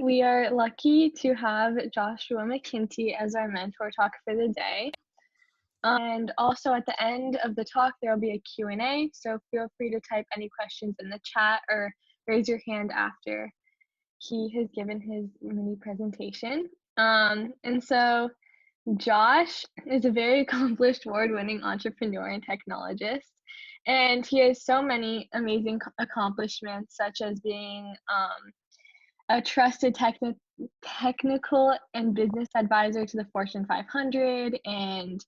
we are lucky to have Joshua Mckenty as our mentor talk for the day. And also at the end of the talk, there will be a Q&A, so feel free to type any questions in the chat or raise your hand after he has given his mini presentation. And so Josh is a very accomplished award-winning entrepreneur and technologist, and he has so many amazing accomplishments, such as being a trusted technical and business advisor to the Fortune 500, and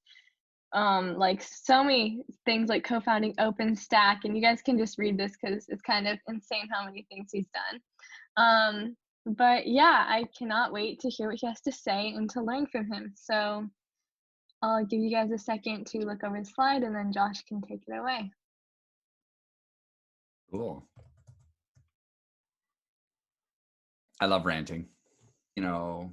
like so many things, like co-founding OpenStack. And you guys can just read this because it's kind of insane how many things he's done. But yeah, I cannot wait to hear what he has to say and to learn from him. So I'll give you guys a second to look over the slide, and then Josh can take it away. Cool. I love ranting. You know,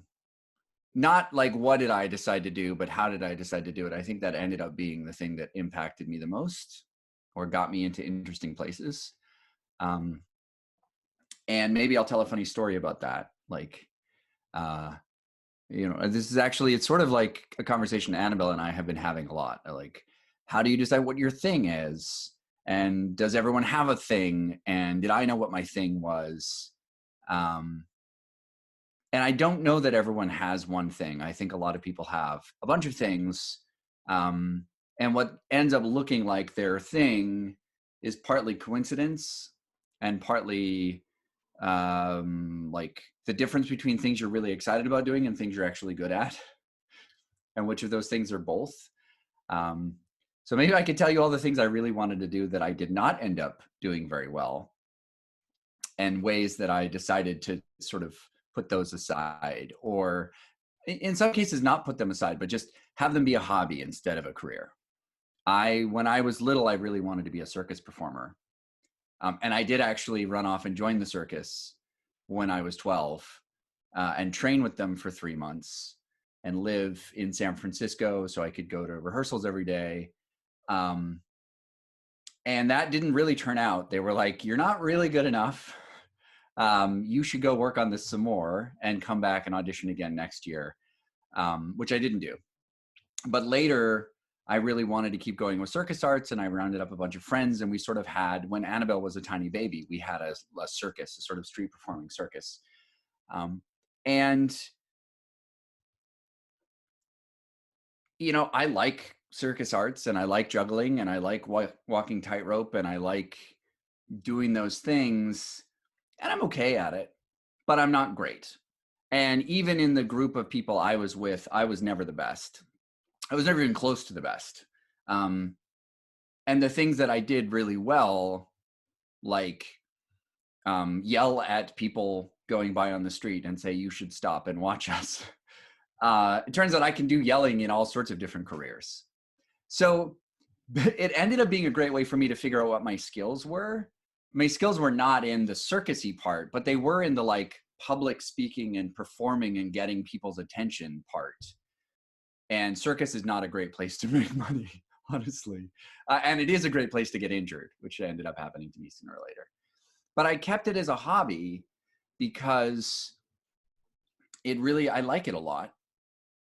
not like what did I decide to do, but how did I decide to do it? I think that ended up being the thing that impacted me the most or got me into interesting places. And maybe I'll tell a funny story about that. Like, this is actually, it's sort of like a conversation Annabelle and I have been having a lot. Like, how do you decide what your thing is? And does everyone have a thing? And did I know what my thing was? And I don't know that everyone has one thing. I think a lot of people have a bunch of things. And what ends up looking like their thing is partly coincidence and partly like the difference between things you're really excited about doing and things you're actually good at, and which of those things are both. So maybe I could tell you all the things I really wanted to do that I did not end up doing very well, and ways that I decided to sort of put those aside, or in some cases not put them aside, but just have them be a hobby instead of a career. When I was little, I really wanted to be a circus performer. And I did actually run off and join the circus when I was 12 and train with them for 3 months and live in San Francisco so I could go to rehearsals every day. And that didn't really turn out. They were like, you're not really good enough. You should go work on this some more and come back and audition again next year, which I didn't do. But later, I really wanted to keep going with circus arts, and I rounded up a bunch of friends, and we sort of had, when Annabelle was a tiny baby, we had a circus, a sort of street performing circus. And, you know, I like circus arts, and I like juggling, and I like walking tightrope, and I like doing those things, and I'm okay at it, but I'm not great. And even in the group of people I was with, I was never the best. I was never even close to the best. And the things that I did really well, like yell at people going by on the street and say, you should stop and watch us. It turns out I can do yelling in all sorts of different careers. So it ended up being a great way for me to figure out what my skills were. My skills were not in the circusy part, but they were in the like public speaking and performing and getting people's attention part. And circus is not a great place to make money, honestly. And it is a great place to get injured, which ended up happening to me sooner or later. But I kept it as a hobby because I like it a lot.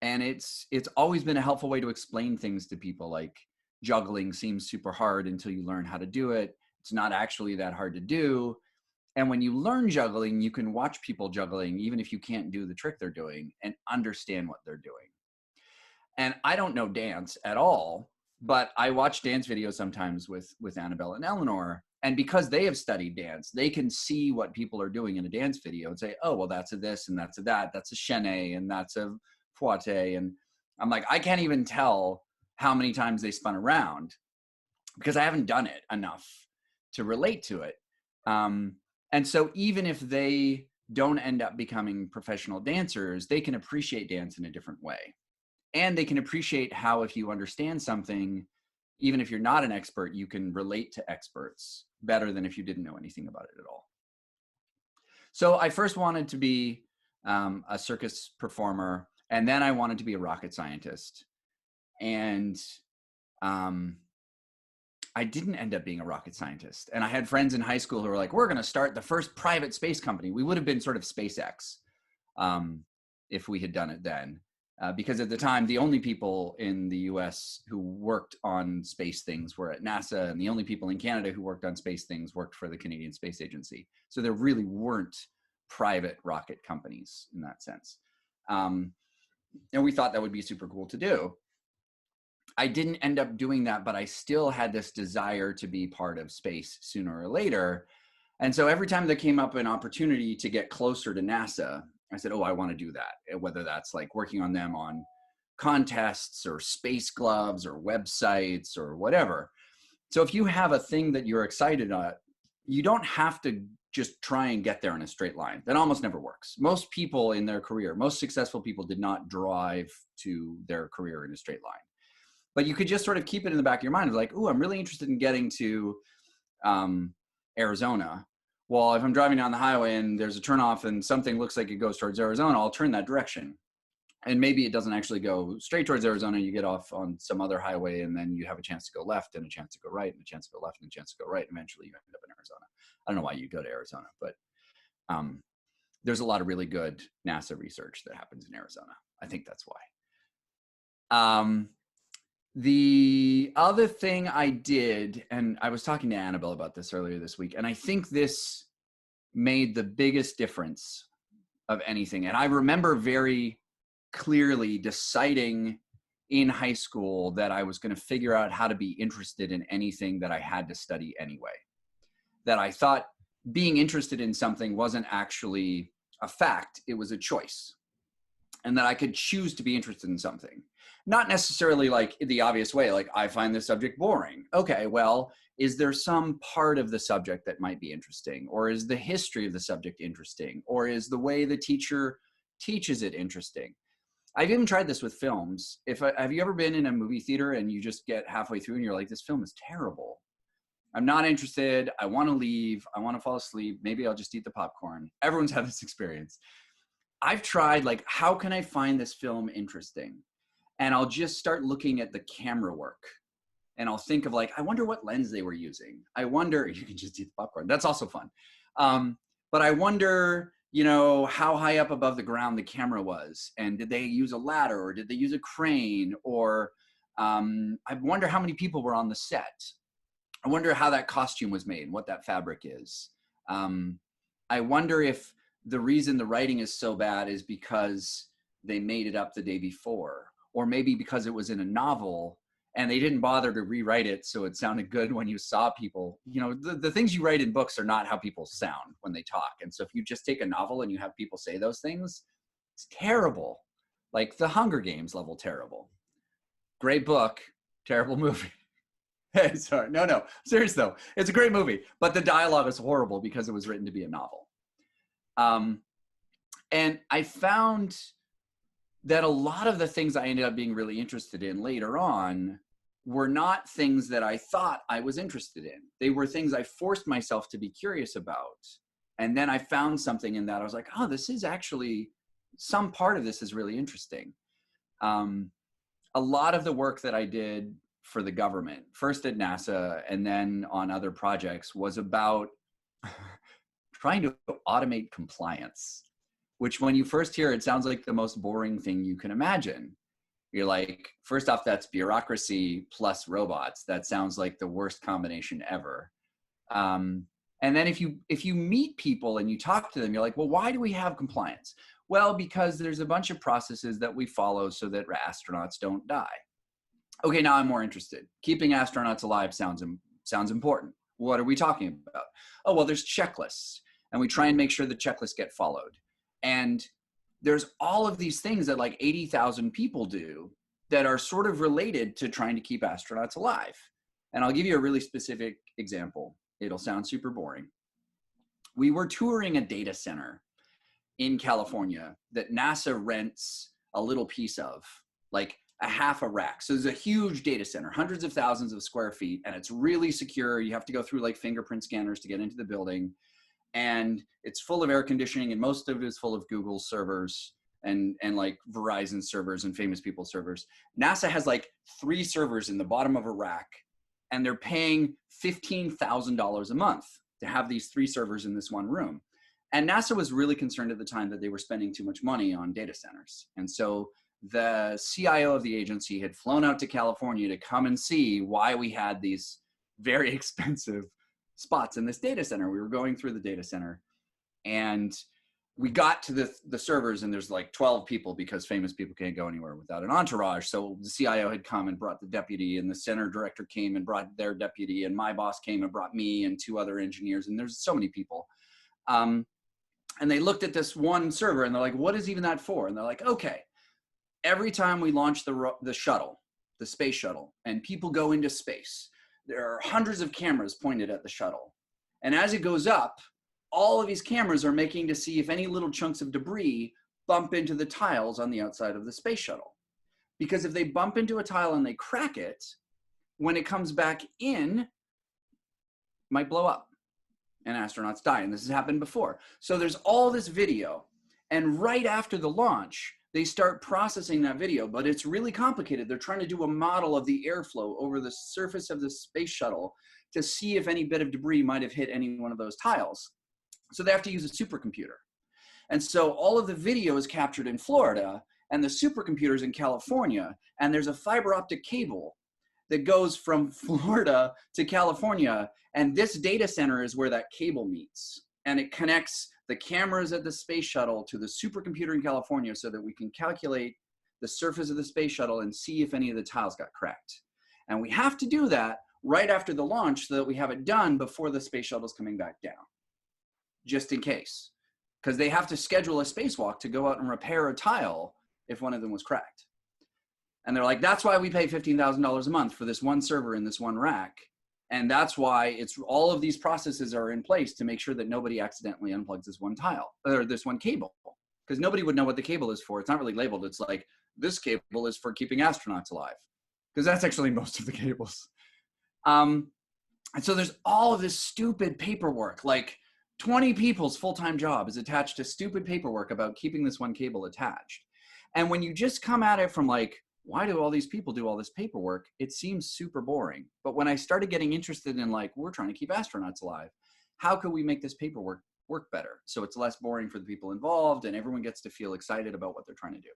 And it's always been a helpful way to explain things to people. Like, juggling seems super hard until you learn how to do it. It's not actually that hard to do. And when you learn juggling, you can watch people juggling, even if you can't do the trick they're doing, and understand what they're doing. And I don't know dance at all, but I watch dance videos sometimes with Annabelle and Eleanor. And because they have studied dance, they can see what people are doing in a dance video and say, oh, well, that's a this and that's a that. That's a chaîné and that's a fouette. And I'm like, I can't even tell how many times they spun around because I haven't done it enough to relate to it. And so even if they don't end up becoming professional dancers, they can appreciate dance in a different way. And they can appreciate how, if you understand something, even if you're not an expert, you can relate to experts better than if you didn't know anything about it at all. So I first wanted to be a circus performer, and then I wanted to be a rocket scientist. And I didn't end up being a rocket scientist. And I had friends in high school who were like, we're going to start the first private space company. We would have been sort of SpaceX. if we had done it then. Because at the time, the only people in the US who worked on space things were at NASA, and the only people in Canada who worked on space things worked for the Canadian Space Agency. So there really weren't private rocket companies in that sense. And we thought that would be super cool to do. I didn't end up doing that, but I still had this desire to be part of space sooner or later. And so every time there came up an opportunity to get closer to NASA, I said, oh, I want to do that. Whether that's like working on them on contests or space gloves or websites or whatever. So if you have a thing that you're excited about, you don't have to just try and get there in a straight line. That almost never works. Most people in their career, most successful people did not drive to their career in a straight line. But you could just sort of keep it in the back of your mind, like, oh, I'm really interested in getting to Arizona. Well, if I'm driving down the highway and there's a turnoff and something looks like it goes towards Arizona, I'll turn that direction. And maybe it doesn't actually go straight towards Arizona. You get off on some other highway, and then you have a chance to go left and a chance to go right and a chance to go left and a chance to go right. And eventually you end up in Arizona. I don't know why you go to Arizona, but there's a lot of really good NASA research that happens in Arizona. I think that's why. The other thing I did, and I was talking to Annabelle about this earlier this week, and I think this made the biggest difference of anything. And I remember very clearly deciding in high school that I was going to figure out how to be interested in anything that I had to study anyway. That I thought being interested in something wasn't actually a fact, it was a choice. And that I could choose to be interested in something. Not necessarily like the obvious way, like I find this subject boring. Okay, well, is there some part of the subject that might be interesting? Or is the history of the subject interesting? Or is the way the teacher teaches it interesting? I've even tried this with films. Have you ever been in a movie theater and you just get halfway through and you're like, this film is terrible. I'm not interested. I want to leave. I want to fall asleep. Maybe I'll just eat the popcorn. Everyone's had this experience. I've tried, like, how can I find this film interesting? And I'll just start looking at the camera work. And I'll think of like, I wonder what lens they were using. I wonder, you can just eat the popcorn. That's also fun. But I wonder, you know, how high up above the ground the camera was. And did they use a ladder or did they use a crane? Or I wonder how many people were on the set. I wonder how that costume was made, what that fabric is. I wonder if the reason the writing is so bad is because they made it up the day before, or maybe because it was in a novel and they didn't bother to rewrite it so it sounded good when you saw people. You know, the things you write in books are not how people sound when they talk. And so if you just take a novel and you have people say those things, it's terrible. Like the Hunger Games level terrible. Great book, terrible movie. Hey, sorry, no, serious though. It's a great movie, but the dialogue is horrible because it was written to be a novel. And I found that a lot of the things I ended up being really interested in later on were not things that I thought I was interested in. They were things I forced myself to be curious about. And then I found something in that. I was like, oh, this is actually, some part of this is really interesting. A lot of the work that I did for the government, first at NASA and then on other projects, was about trying to automate compliance, which when you first hear it sounds like the most boring thing you can imagine. You're like, first off, that's bureaucracy plus robots. That sounds like the worst combination ever. And then if you meet people and you talk to them, you're like, well, why do we have compliance? Well, because there's a bunch of processes that we follow so that astronauts don't die. Okay, now I'm more interested. Keeping astronauts alive sounds important. What are we talking about? Oh, well, there's checklists, and we try and make sure the checklists get followed. And there's all of these things that like 80,000 people do that are sort of related to trying to keep astronauts alive. And I'll give you a really specific example. It'll sound super boring. We were touring a data center in California that NASA rents a little piece of, like a half a rack. So there's a huge data center, hundreds of thousands of square feet, and it's really secure. You have to go through like fingerprint scanners to get into the building. And it's full of air conditioning, and most of it is full of Google servers and like Verizon servers and famous people servers. NASA has like 3 servers in the bottom of a rack, and they're paying $15,000 a month to have these 3 servers in this one room. And NASA was really concerned at the time that they were spending too much money on data centers. And so the CIO of the agency had flown out to California to come and see why we had these very expensive spots in this data center. We were going through the data center, and we got to the servers, and there's like 12 people because famous people can't go anywhere without an entourage. So the CIO had come and brought the deputy, and the center director came and brought their deputy, and my boss came and brought me and 2 other engineers, and there's so many people. And they looked at this one server, and they're like, what is even that for? And they're like, okay, every time we launch the shuttle, the space shuttle, and people go into space, there are hundreds of cameras pointed at the shuttle. And as it goes up, all of these cameras are making to see if any little chunks of debris bump into the tiles on the outside of the space shuttle. Because if they bump into a tile and they crack it, when it comes back in, it might blow up and astronauts die. And this has happened before. So there's all this video. And right after the launch, they start processing that video, but it's really complicated. They're trying to do a model of the airflow over the surface of the space shuttle to see if any bit of debris might have hit any one of those tiles. So they have to use a supercomputer. And so all of the video is captured in Florida, and the supercomputer's in California, and there's a fiber optic cable that goes from Florida to California, and this data center is where that cable meets. And it connects the cameras at the space shuttle to the supercomputer in California so that we can calculate the surface of the space shuttle and see if any of the tiles got cracked. And we have to do that right after the launch so that we have it done before the space shuttle is coming back down, just in case. Because they have to schedule a spacewalk to go out and repair a tile if one of them was cracked. And they're like, that's why we pay $15,000 a month for this one server in this one rack. And that's why it's all of these processes are in place to make sure that nobody accidentally unplugs this one tile or this one cable, because nobody would know what the cable is for. It's not really labeled. It's like, this cable is for keeping astronauts alive, because that's actually most of the cables. And so there's all of this stupid paperwork, like 20 people's full-time job is attached to stupid paperwork about keeping this one cable attached. And when you just come at it from like, why do all these people do all this paperwork? It seems super boring. But when I started getting interested in like, we're trying to keep astronauts alive, how can we make this paperwork work better so it's less boring for the people involved and everyone gets to feel excited about what they're trying to do?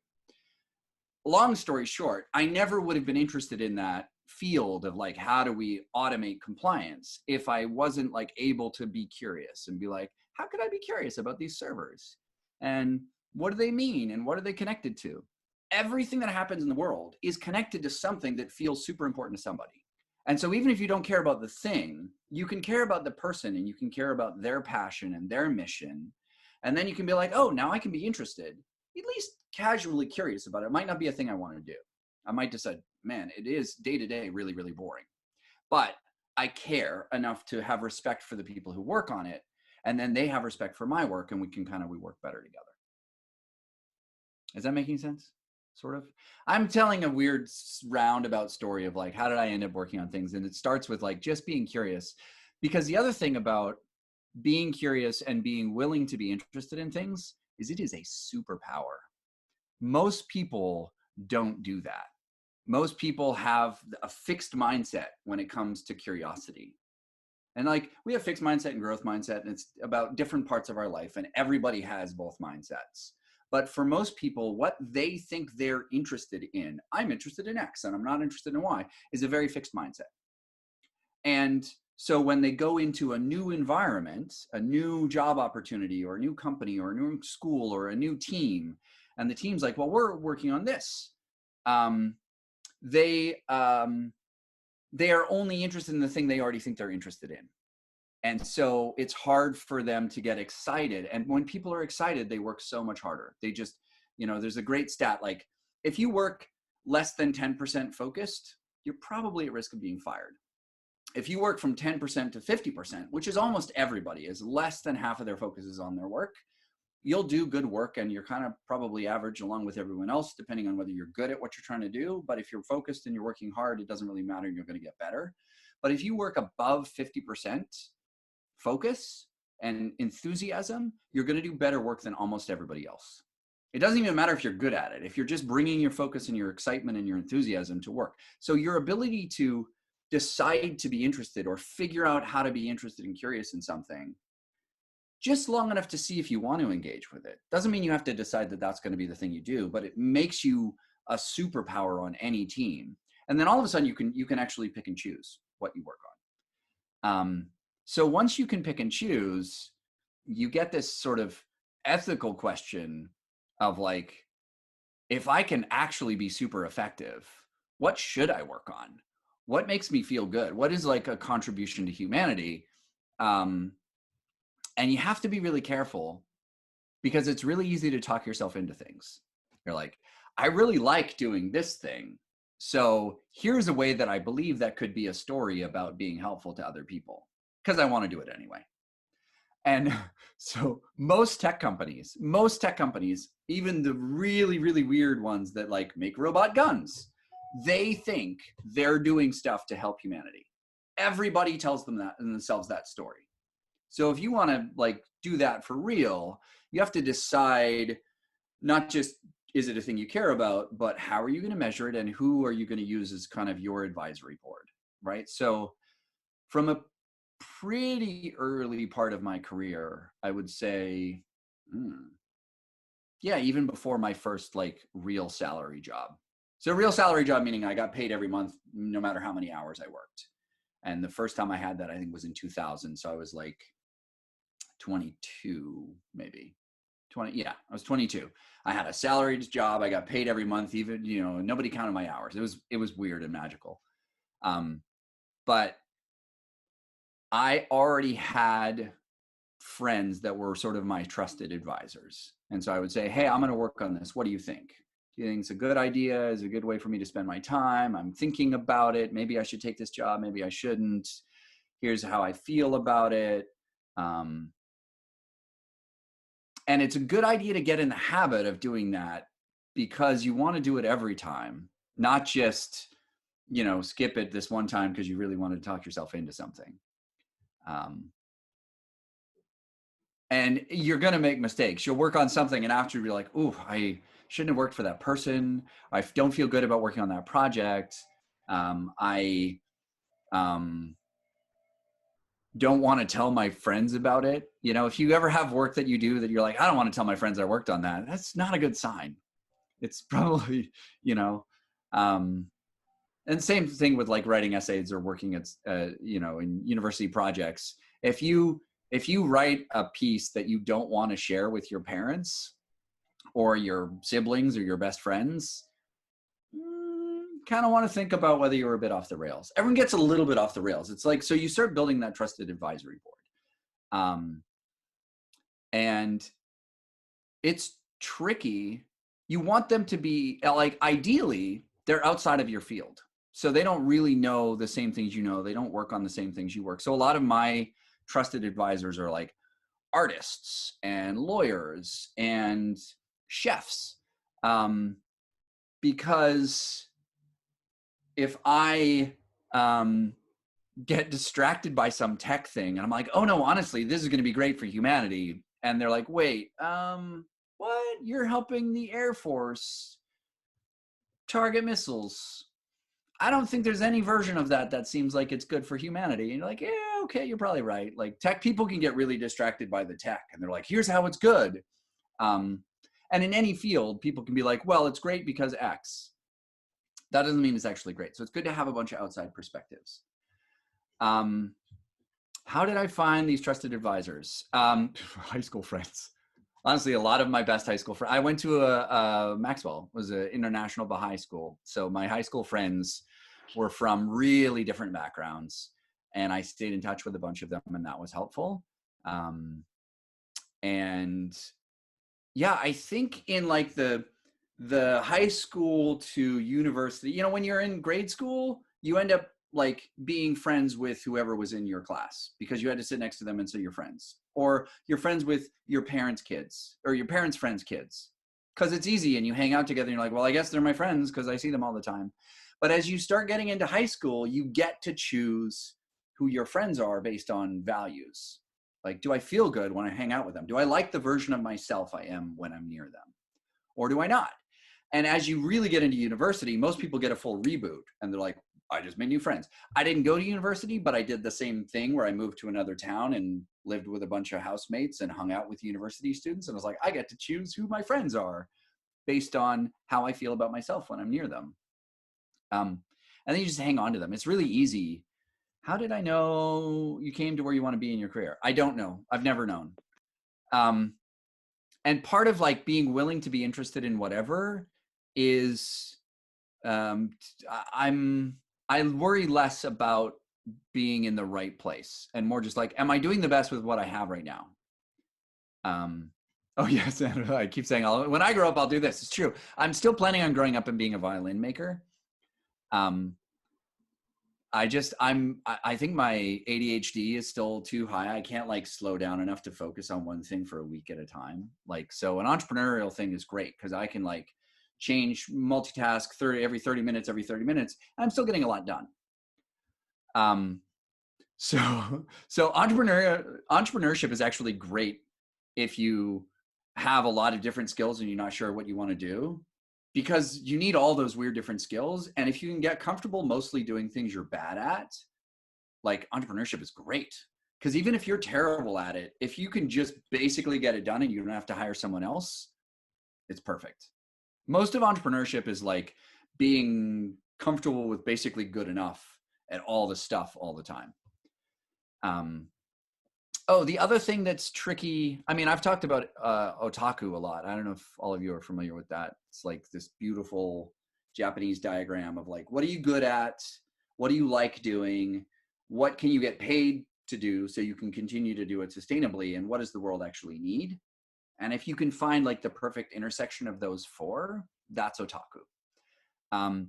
Long story short, I never would have been interested in that field of like, how do we automate compliance if I wasn't like able to be curious and be like, how could I be curious about these servers? And what do they mean? And what are they connected to? Everything that happens in the world is connected to something that feels super important to somebody. And so even if you don't care about the thing, you can care about the person and you can care about their passion and their mission. And then you can be like, oh, now I can be interested, at least casually curious about it. It might not be a thing I want to do. I might decide, man, it is day to day really, really boring. But I care enough to have respect for the people who work on it. And then they have respect for my work and we work better together. Is that making sense? Sort of. I'm telling a weird roundabout story of like, how did I end up working on things? And it starts with like just being curious, because the other thing about being curious and being willing to be interested in things is it is a superpower. Most people don't do that. Most people have a fixed mindset when it comes to curiosity. And like we have fixed mindset and growth mindset, and it's about different parts of our life, and everybody has both mindsets. But for most people, what they think they're interested in, I'm interested in X and I'm not interested in Y, is a very fixed mindset. And so when they go into a new environment, a new job opportunity or a new company or a new school or a new team, and the team's like, well, we're working on this. They are only interested in the thing they already think they're interested in. And so it's hard for them to get excited. And when people are excited, they work so much harder. They just, there's a great stat, like if you work less than 10% focused, you're probably at risk of being fired. If you work from 10% to 50%, which is almost everybody, is less than half of their focus is on their work, you'll do good work and you're kind of probably average along with everyone else, depending on whether you're good at what you're trying to do. But if you're focused and you're working hard, it doesn't really matter and you're going to get better. But if you work above 50%, focus and enthusiasm, you're going to do better work than almost everybody else. It doesn't even matter if you're good at it, if you're just bringing your focus and your excitement and your enthusiasm to work. So your ability to decide to be interested or figure out how to be interested and curious in something just long enough to see if you want to engage with it. Doesn't mean you have to decide that that's going to be the thing you do, but it makes you a superpower on any team. And then all of a sudden you can actually pick and choose what you work on. So once you can pick and choose, you get this sort of ethical question of like, if I can actually be super effective, what should I work on? What makes me feel good? What is like a contribution to humanity? And you have to be really careful because it's really easy to talk yourself into things. You're like, I really like doing this thing. So here's a way that I believe that could be a story about being helpful to other people because I want to do it anyway. And so most tech companies, even the really, really weird ones that like make robot guns, they think they're doing stuff to help humanity. Everybody tells themselves that story. So if you want to like do that for real, you have to decide not just is it a thing you care about, but how are you going to measure it and who are you going to use as kind of your advisory board, right? So from a pretty early part of my career, I would say, yeah, even before my first like real salary job. So real salary job, meaning I got paid every month, no matter how many hours I worked. And the first time I had that, I think was in 2000. So I was like 22, maybe 20. Yeah, I was 22. I had a salaried job. I got paid every month, even, you know, nobody counted my hours. It was weird and magical. But I already had friends that were sort of my trusted advisors. And so I would say, hey, I'm going to work on this. What do you think? Do you think it's a good idea? Is it a good way for me to spend my time? I'm thinking about it. Maybe I should take this job. Maybe I shouldn't. Here's how I feel about it. And it's a good idea to get in the habit of doing that because you want to do it every time, not just, you know, skip it this one time because you really want to talk yourself into something. And you're going to make mistakes. You'll work on something and after you'll be like, ooh, I shouldn't have worked for that person. I don't feel good about working on that project. I don't want to tell my friends about it. You know, if you ever have work that you do that you're like, I don't want to tell my friends I worked on that, that's not a good sign. It's probably, you know, and same thing with like writing essays or working at, you know, in university projects. If you write a piece that you don't want to share with your parents or your siblings or your best friends, kind of want to think about whether you're a bit off the rails. Everyone gets a little bit off the rails. It's like, so you start building that trusted advisory board. And it's tricky. You want them to be like, ideally, they're outside of your field. So they don't really know the same things you know. They don't work on the same things you work. So a lot of my trusted advisors are like artists and lawyers and chefs. Because if I get distracted by some tech thing and I'm like, oh no, honestly, this is going to be great for humanity. And they're like, wait, what? You're helping the Air Force target missiles. I don't think there's any version of that seems like it's good for humanity. And you're like, yeah, okay, you're probably right. Like tech people can get really distracted by the tech and they're like, here's how it's good. And in any field, people can be like, well, it's great because X. That doesn't mean it's actually great. So it's good to have a bunch of outside perspectives. How did I find these trusted advisors? High school friends. Honestly, a lot of my best high school friends. I went to a Maxwell, was an international Baha'i school. So my high school friends were from really different backgrounds. And I stayed in touch with a bunch of them and that was helpful. And yeah, I think in like the high school to university, you know, when you're in grade school, you end up like being friends with whoever was in your class because you had to sit next to them and so you're friends. Or you're friends with your parents' kids or your parents' friends' kids because it's easy and you hang out together and you're like, well, I guess they're my friends because I see them all the time. But as you start getting into high school, you get to choose who your friends are based on values. Like, do I feel good when I hang out with them? Do I like the version of myself I am when I'm near them? Or do I not? And as you really get into university, most people get a full reboot and they're like, I just made new friends. I didn't go to university, but I did the same thing where I moved to another town and lived with a bunch of housemates and hung out with university students. And I was like, I get to choose who my friends are based on how I feel about myself when I'm near them. And then you just hang on to them. It's really easy. How did I know you came to where you want to be in your career? I don't know. I've never known. And part of like being willing to be interested in whatever is I worry less about being in the right place and more just like, am I doing the best with what I have right now? Oh yes, I keep saying, when I grow up, I'll do this. It's true. I'm still planning on growing up and being a violin maker. I think my ADHD is still too high. I can't like slow down enough to focus on one thing for a week at a time. Like, so an entrepreneurial thing is great because I can like change, multitask every 30 minutes, and I'm still getting a lot done. So entrepreneurship is actually great if you have a lot of different skills and you're not sure what you want to do, because you need all those weird different skills. And if you can get comfortable mostly doing things you're bad at, like entrepreneurship is great. Because even if you're terrible at it, if you can just basically get it done and you don't have to hire someone else, it's perfect. Most of entrepreneurship is like being comfortable with basically good enough at all the stuff all the time. Oh, the other thing that's tricky, I mean, I've talked about otaku a lot. I don't know if all of you are familiar with that. It's like this beautiful Japanese diagram of like, what are you good at? What do you like doing? What can you get paid to do so you can continue to do it sustainably? And what does the world actually need? And if you can find like the perfect intersection of those four, that's otaku. I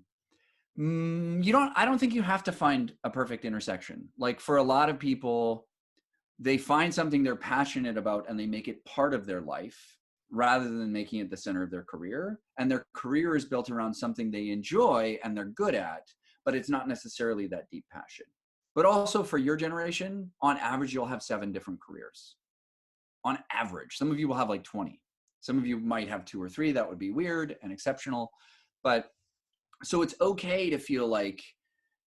don't think you have to find a perfect intersection. Like for a lot of people, they find something they're passionate about and they make it part of their life rather than making it the center of their career. And their career is built around something they enjoy and they're good at, but it's not necessarily that deep passion. But also for your generation, on average, you'll have 7 different careers. On average, some of you will have like 20. Some of you might have 2 or 3. That would be weird and exceptional. But so it's okay to feel like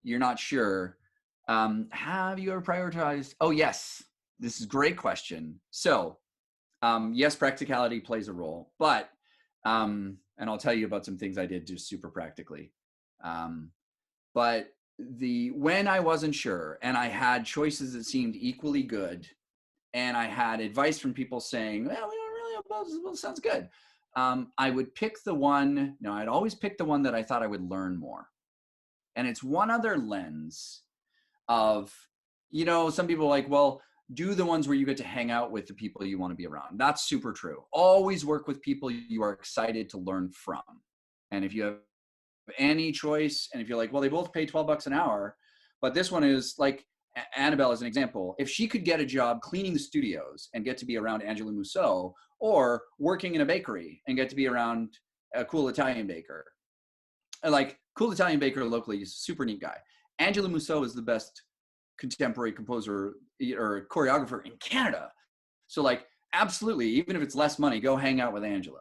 you're not sure. Have you ever prioritized? Oh, yes. This is a great question. So yes, practicality plays a role, but, and I'll tell you about some things I did just super practically. But when I wasn't sure and I had choices that seemed equally good, and I had advice from people saying, well, we don't really, well, sounds good. I would pick I'd always pick the one that I thought I would learn more. And it's one other lens of, some people are like, well, do the ones where you get to hang out with the people you want to be around. That's super true. Always work with people you are excited to learn from. And if you have any choice, and if you're like, well, they both pay $12 an hour, but this one is like, Annabelle is an example. If she could get a job cleaning the studios and get to be around Angela Musso, or working in a bakery and get to be around a cool Italian baker, like cool Italian baker locally is a super neat guy. Angela Musso is the best contemporary composer or choreographer in Canada. So like, absolutely, even if it's less money, go hang out with Angela,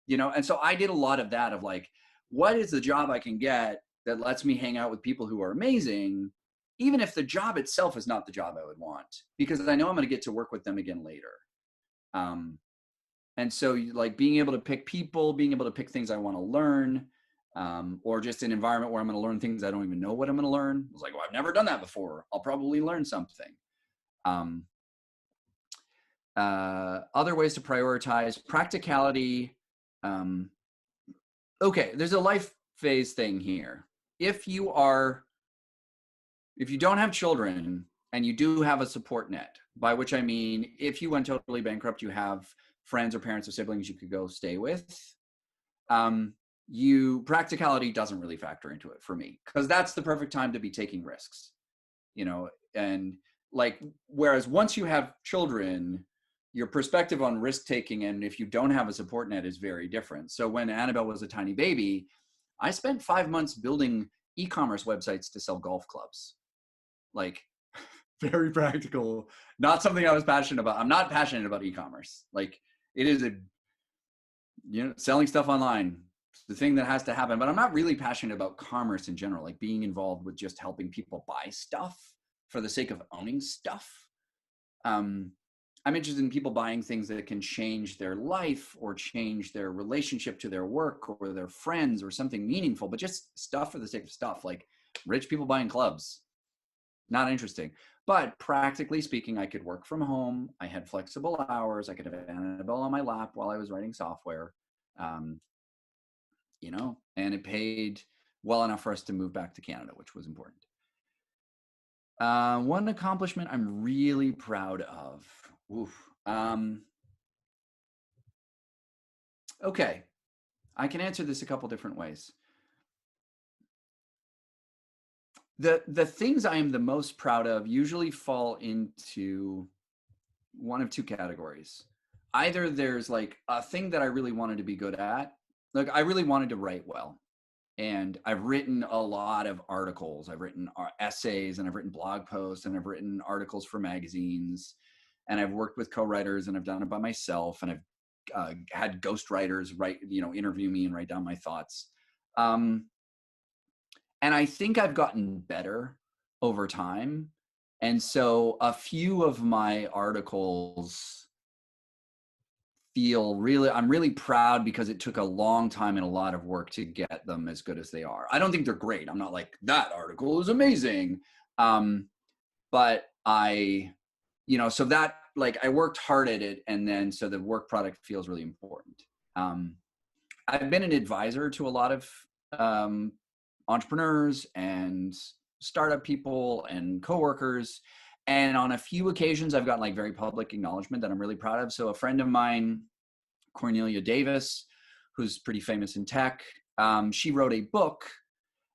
And so I did a lot of that of like, what is the job I can get that lets me hang out with people who are amazing, even if the job itself is not the job I would want, because I know I'm going to get to work with them again later. And so like being able to pick people, being able to pick things I want to learn, or just an environment where I'm going to learn things I don't even know what I'm going to learn. I was like, well, I've never done that before. I'll probably learn something. Other ways to prioritize practicality. Okay, there's a life phase thing here. If you don't have children and you do have a support net, by which I mean, if you went totally bankrupt, you have friends or parents or siblings you could go stay with. Practicality doesn't really factor into it for me, because that's the perfect time to be taking risks, and like, whereas once you have children, your perspective on risk taking, and if you don't have a support net, is very different. So when Annabelle was a tiny baby, I spent 5 months building e-commerce websites to sell golf clubs. Like, very practical, not something I was passionate about. I'm not passionate about e-commerce. Like, it is selling stuff online, the thing that has to happen. But I'm not really passionate about commerce in general, like being involved with just helping people buy stuff for the sake of owning stuff. I'm interested in people buying things that can change their life or change their relationship to their work or their friends or something meaningful, but just stuff for the sake of stuff, like rich people buying clubs. Not interesting. But practically speaking, I could work from home. I had flexible hours. I could have Annabelle on my lap while I was writing software, you know, and it paid well enough for us to move back to Canada, which was important. One accomplishment I'm really proud of. Oof. Okay, I can answer this a couple different ways. The things I am the most proud of usually fall into one of two categories. Either there's like a thing that I really wanted to be good at. Like I really wanted to write well. And I've written a lot of articles. I've written essays and I've written blog posts and I've written articles for magazines. And I've worked with co-writers and I've done it by myself. And I've had ghostwriters write, you know, interview me and write down my thoughts. And I think I've gotten better over time. And so a few of my articles feel really, I'm really proud because it took a long time and a lot of work to get them as good as they are. I don't think they're great. I'm not like, that article is amazing. But I, you know, so that like I worked hard at it. And then so the work product feels really important. I've been an advisor to a lot of entrepreneurs and startup people and coworkers. And on a few occasions, I've gotten like very public acknowledgement that I'm really proud of. So a friend of mine, Cornelia Davis, who's pretty famous in tech, she wrote a book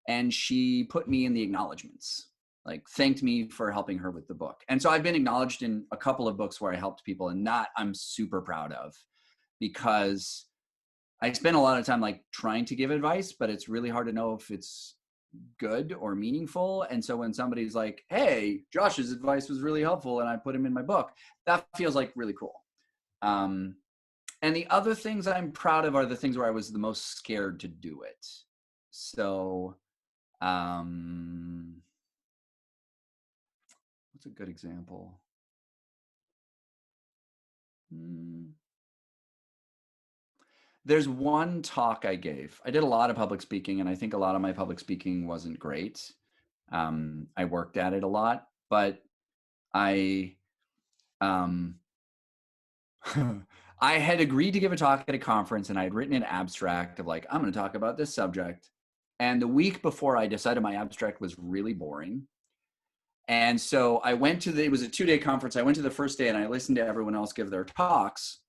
and she put me in the acknowledgements, like thanked me for helping her with the book. And so I've been acknowledged in a couple of books where I helped people, and that I'm super proud of because I spend a lot of time like trying to give advice, but it's really hard to know if it's good or meaningful. And so when somebody's like, hey, Josh's advice was really helpful and I put him in my book, that feels like really cool. And the other things I'm proud of are the things where I was the most scared to do it. So what's a good example? There's one talk I gave. I did a lot of public speaking, and I think a lot of my public speaking wasn't great. I worked at it a lot, but I I had agreed to give a talk at a conference, and I had written an abstract of like, I'm going to talk about this subject. And the week before, I decided my abstract was really boring. And so I went to it was a 2-day conference. I went to the first day and I listened to everyone else give their talks,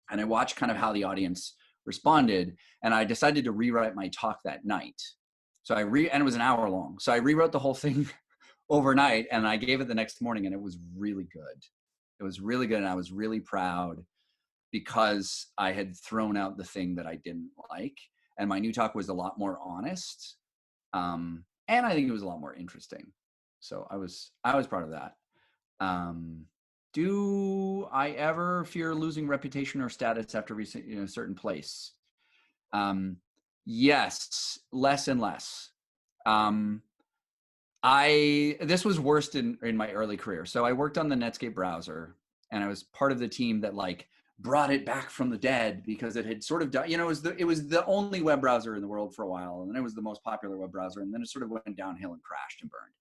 and I watched kind of how the audience responded. And I decided to rewrite my talk that night. So and it was an hour long. So I rewrote the whole thing overnight and I gave it the next morning, and it was really good. It was really good. And I was really proud because I had thrown out the thing that I didn't like. And my new talk was a lot more honest. And I think it was a lot more interesting. So I was proud of that. Do I ever fear losing reputation or status after reaching a certain place? Yes, less and less. This was worst in my early career. So I worked on the Netscape browser, and I was part of the team that like brought it back from the dead because it had sort of done, you know, it was the only web browser in the world for a while, and then it was the most popular web browser, and then it sort of went downhill and crashed and burned.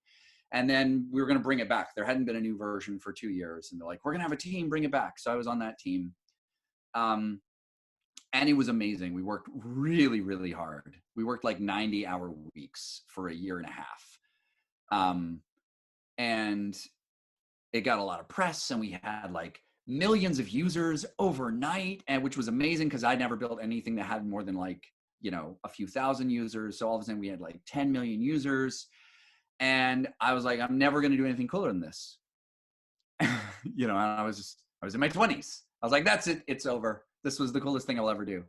And then we were going to bring it back. There hadn't been a new version for 2 years, and they're like, we're going to have a team, bring it back. So I was on that team. And it was amazing. We worked really, really hard. We worked like 90-hour weeks for a year and a half. And it got a lot of press, and we had like millions of users overnight, and which was amazing because I'd never built anything that had more than like, you know, a few thousand users. So all of a sudden we had like 10 million users. And I was like, I'm never going to do anything cooler than this. You know, and I was in my 20s. I was like, that's it. It's over. This was the coolest thing I'll ever do.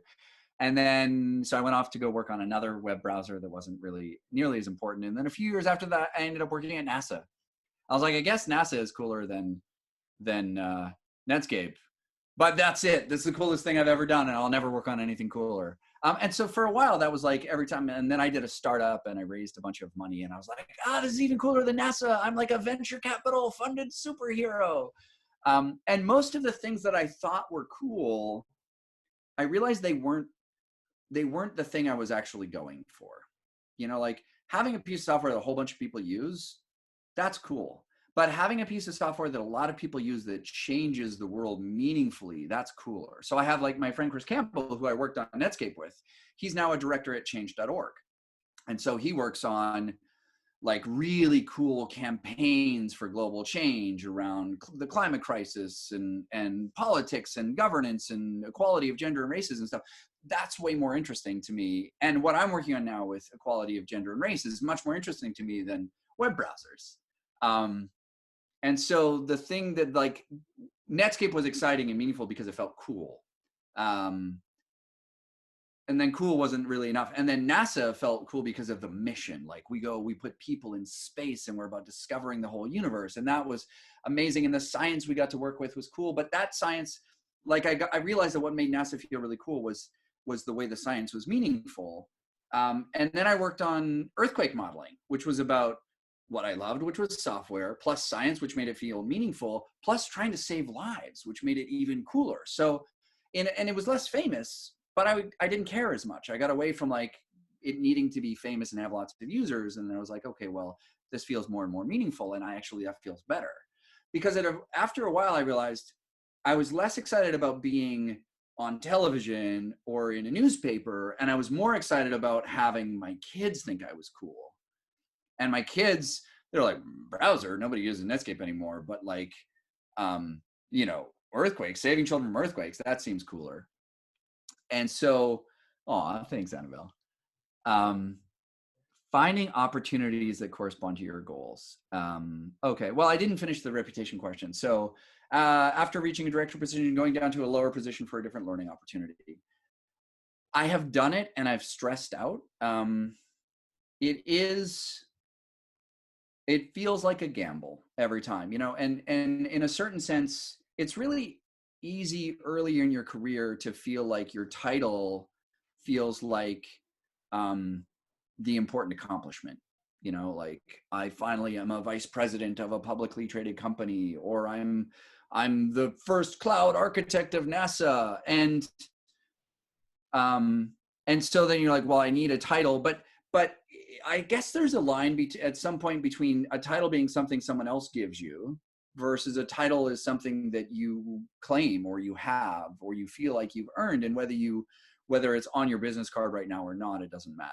And then, so I went off to go work on another web browser that wasn't really nearly as important. And then a few years after that, I ended up working at NASA. I was like, I guess NASA is cooler than Netscape. But that's it. This is the coolest thing I've ever done, and I'll never work on anything cooler. And so for a while, that was like every time. And then I did a startup and I raised a bunch of money and I was like, this is even cooler than NASA. I'm like a venture capital funded superhero. And most of the things that I thought were cool, I realized they weren't the thing I was actually going for. You know, like having a piece of software that a whole bunch of people use, that's cool. But having a piece of software that a lot of people use that changes the world meaningfully, that's cooler. So I have like my friend Chris Campbell, who I worked on Netscape with. He's now a director at change.org. And so he works on like really cool campaigns for global change around the climate crisis and politics and governance and equality of gender and races and stuff. That's way more interesting to me. And what I'm working on now with equality of gender and race is much more interesting to me than web browsers. And so the thing that like Netscape was exciting and meaningful because it felt cool. And then cool wasn't really enough. And then NASA felt cool because of the mission. Like we put people in space and we're about discovering the whole universe. And that was amazing. And the science we got to work with was cool. But that science, like I realized that what made NASA feel really cool was the way the science was meaningful. And then I worked on earthquake modeling, which was about what I loved, which was software, plus science, which made it feel meaningful, plus trying to save lives, which made it even cooler. So, and it was less famous, but I didn't care as much. I got away from like it needing to be famous and have lots of users. And then I was like, okay, well, this feels more and more meaningful. And that feels better. Because after a while, I realized I was less excited about being on television or in a newspaper. And I was more excited about having my kids think I was cool. And my kids, they're like, browser, nobody uses Netscape anymore. But like, earthquakes, saving children from earthquakes, that seems cooler. And so, thanks, Annabelle. Finding opportunities that correspond to your goals. Okay, well, I didn't finish the reputation question. So after reaching a director position, going down to a lower position for a different learning opportunity. I have done it and I've stressed out. It feels like a gamble every time, and in a certain sense, it's really easy earlier in your career to feel like your title feels like the important accomplishment. Like I finally am a vice president of a publicly traded company, or I'm the first cloud architect of NASA, and so then you're like, well, I need a title, but I guess there's a line at some point between a title being something someone else gives you versus a title is something that you claim or you have or you feel like you've earned, and whether it's on your business card right now or not, it doesn't matter.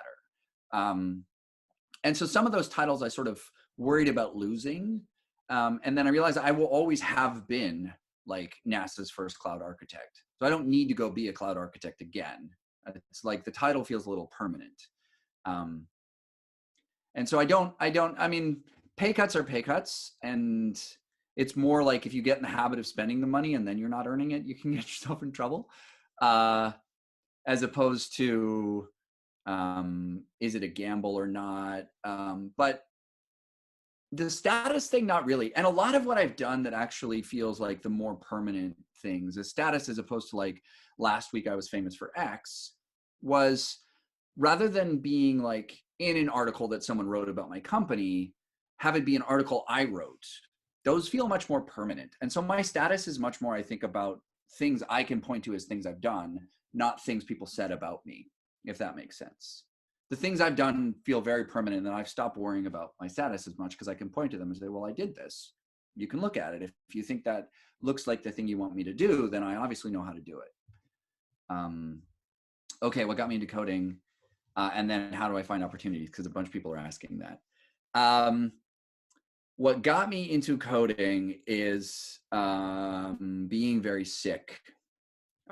And so some of those titles I sort of worried about losing. And then I realized I will always have been like NASA's first cloud architect. So I don't need to go be a cloud architect again. It's like the title feels a little permanent. And so I mean, pay cuts are pay cuts. And it's more like if you get in the habit of spending the money and then you're not earning it, you can get yourself in trouble. As opposed to, is it a gamble or not? But the status thing, not really. And a lot of what I've done that actually feels like the more permanent things, the status, as opposed to like last week I was famous for X, was rather than being like in an article that someone wrote about my company, have it be an article I wrote. Those feel much more permanent. And so my status is much more, I think, about things I can point to as things I've done, not things people said about me, if that makes sense. The things I've done feel very permanent, and I've stopped worrying about my status as much because I can point to them and say, well, I did this. You can look at it. If you think that looks like the thing you want me to do, then I obviously know how to do it. Okay, what got me into coding? And then how do I find opportunities? Because a bunch of people are asking that. What got me into coding is being very sick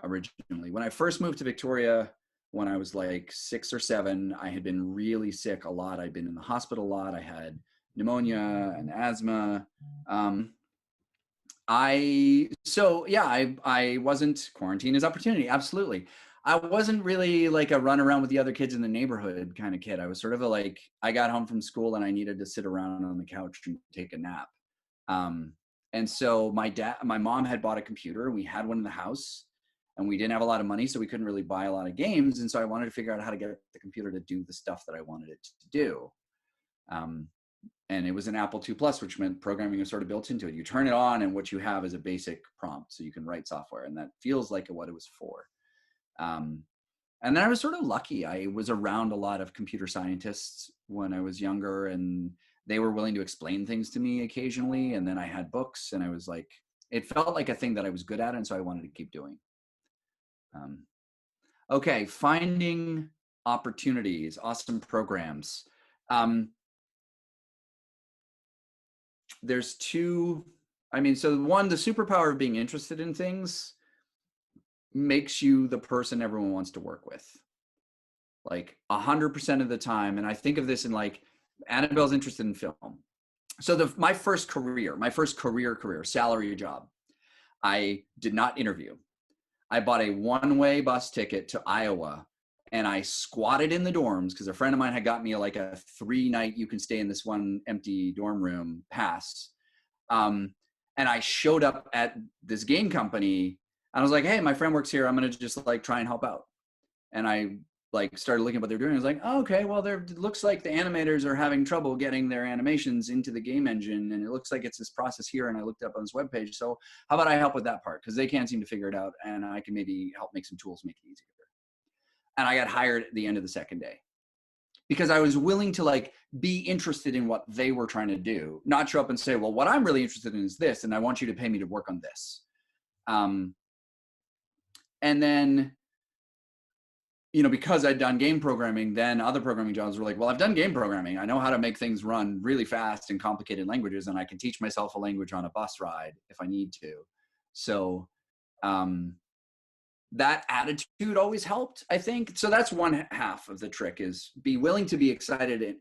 originally. When I first moved to Victoria, when I was like 6 or 7, I had been really sick a lot. I'd been in the hospital a lot. I had pneumonia and asthma. I wasn't, quarantine is opportunity. Absolutely. I wasn't really like a run around with the other kids in the neighborhood kind of kid. I was sort of I got home from school and I needed to sit around on the couch and take a nap. And so my mom had bought a computer. We had one in the house. and we didn't have a lot of money, so we couldn't really buy a lot of games. And so I wanted to figure out how to get the computer to do the stuff that I wanted it to do. And it was an Apple II Plus, which meant programming was sort of built into it. You turn it on and what you have is a basic prompt, so you can write software, and that feels like what it was for. And then I was sort of lucky. I was around a lot of computer scientists when I was younger, and they were willing to explain things to me occasionally. And then I had books, and I was like, it felt like a thing that I was good at, and so I wanted to keep doing. Okay, finding opportunities, awesome programs. There's two, so one, the superpower of being interested in things makes you the person everyone wants to work with. Like 100% of the time. And I think of this in like, Annabelle's interested in film. So my first career, salary job, I did not interview. I bought a one-way bus ticket to Iowa, and I squatted in the dorms because a friend of mine had got me like a 3-night, you can stay in this one empty dorm room pass. And I showed up at this game company, and I was like, hey, my friend works here. I'm going to just like try and help out. And I like started looking at what they're doing. I was like, oh, okay, well, it looks like the animators are having trouble getting their animations into the game engine. And it looks like it's this process here. And I looked up on this webpage. So how about I help with that part? Because they can't seem to figure it out. And I can maybe help make some tools, make it easier. And I got hired at the end of the second day because I was willing to like be interested in what they were trying to do, not show up and say, well, what I'm really interested in is this, and I want you to pay me to work on this. And then, because I'd done game programming, then other programming jobs were like, well, I've done game programming. I know how to make things run really fast in complicated languages, and I can teach myself a language on a bus ride if I need to. So that attitude always helped, I think. So that's one half of the trick, is be willing to be excited,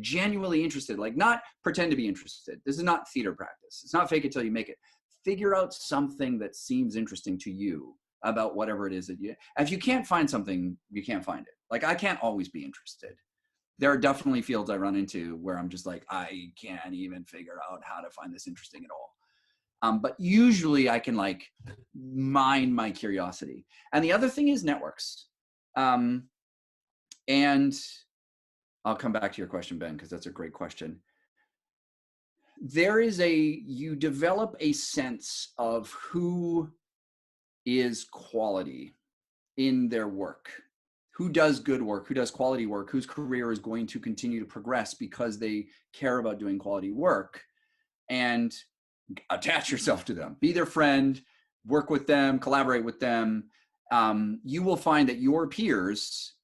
genuinely interested, like not pretend to be interested. This is not theater practice. It's not fake it till you make it. Figure out something that seems interesting to you about whatever it is that if you can't find something, you can't find it. Like I can't always be interested. There are definitely fields I run into where I'm just like, I can't even figure out how to find this interesting at all. But usually I can like mine my curiosity. And the other thing is networks. And I'll come back to your question, Ben, because that's a great question. You develop a sense of who is quality in their work, who does good work, who does quality work, whose career is going to continue to progress because they care about doing quality work, and attach yourself to them, be their friend, work with them, collaborate with them. You will find that your peers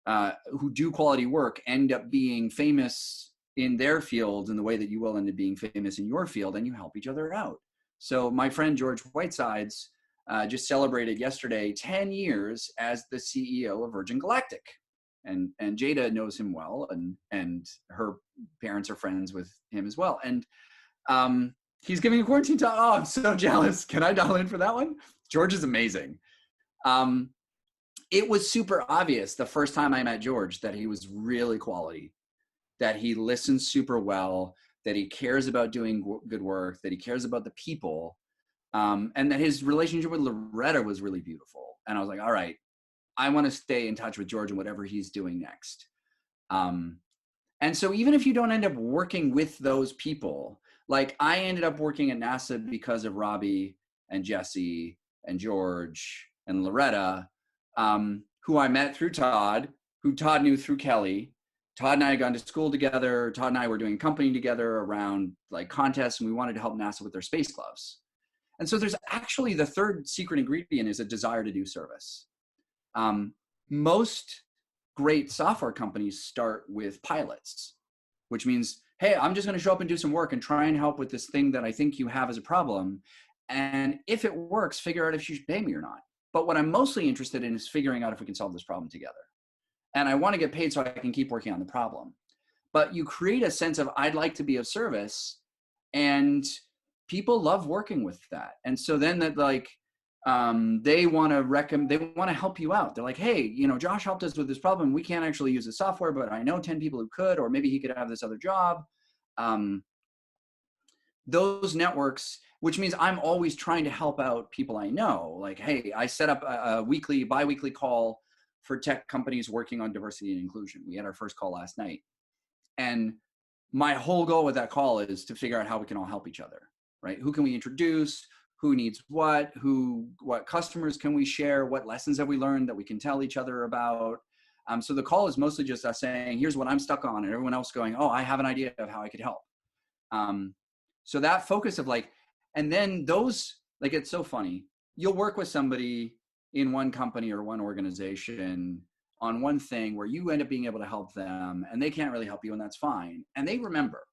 who do quality work end up being famous in their field in the way that you will end up being famous in your field, and you help each other out. So my friend George Whitesides just celebrated yesterday 10 years as the CEO of Virgin Galactic. And Jada knows him well, and her parents are friends with him as well. And he's giving a quarantine talk. Oh, I'm so jealous. Can I dial in for that one? George is amazing. It was super obvious the first time I met George that he was really quality, that he listens super well, that he cares about doing good work, that he cares about the people, and that his relationship with Loretta was really beautiful. And I was like, all right, I want to stay in touch with George and whatever he's doing next. And so even if you don't end up working with those people, like I ended up working at NASA because of Robbie and Jesse and George and Loretta, who I met through Todd, who Todd knew through Kelly. Todd and I had gone to school together. Todd and I were doing a company together around like contests, and we wanted to help NASA with their space gloves. And so there's actually the third secret ingredient is a desire to do service. Most great software companies start with pilots, which means, hey, I'm just going to show up and do some work and try and help with this thing that I think you have as a problem. And if it works, figure out if you should pay me or not. But what I'm mostly interested in is figuring out if we can solve this problem together. And I want to get paid so I can keep working on the problem. But you create a sense of, I'd like to be of service, and people love working with that. And so then that like, they want to help you out. They're like, hey, Josh helped us with this problem. We can't actually use the software, but I know 10 people who could, or maybe he could have this other job. Those networks, which means I'm always trying to help out people I know. Like, hey, I set up a bi-weekly call for tech companies working on diversity and inclusion. We had our first call last night. And my whole goal with that call is to figure out how we can all help each other, right? Who can we introduce? Who needs what customers can we share? What lessons have we learned that we can tell each other about? So the call is mostly just us saying, here's what I'm stuck on, and everyone else going, oh, I have an idea of how I could help. So that focus of like, and then those, like, it's so funny. You'll work with somebody in one company or one organization on one thing where you end up being able to help them and they can't really help you, and that's fine. And they remember,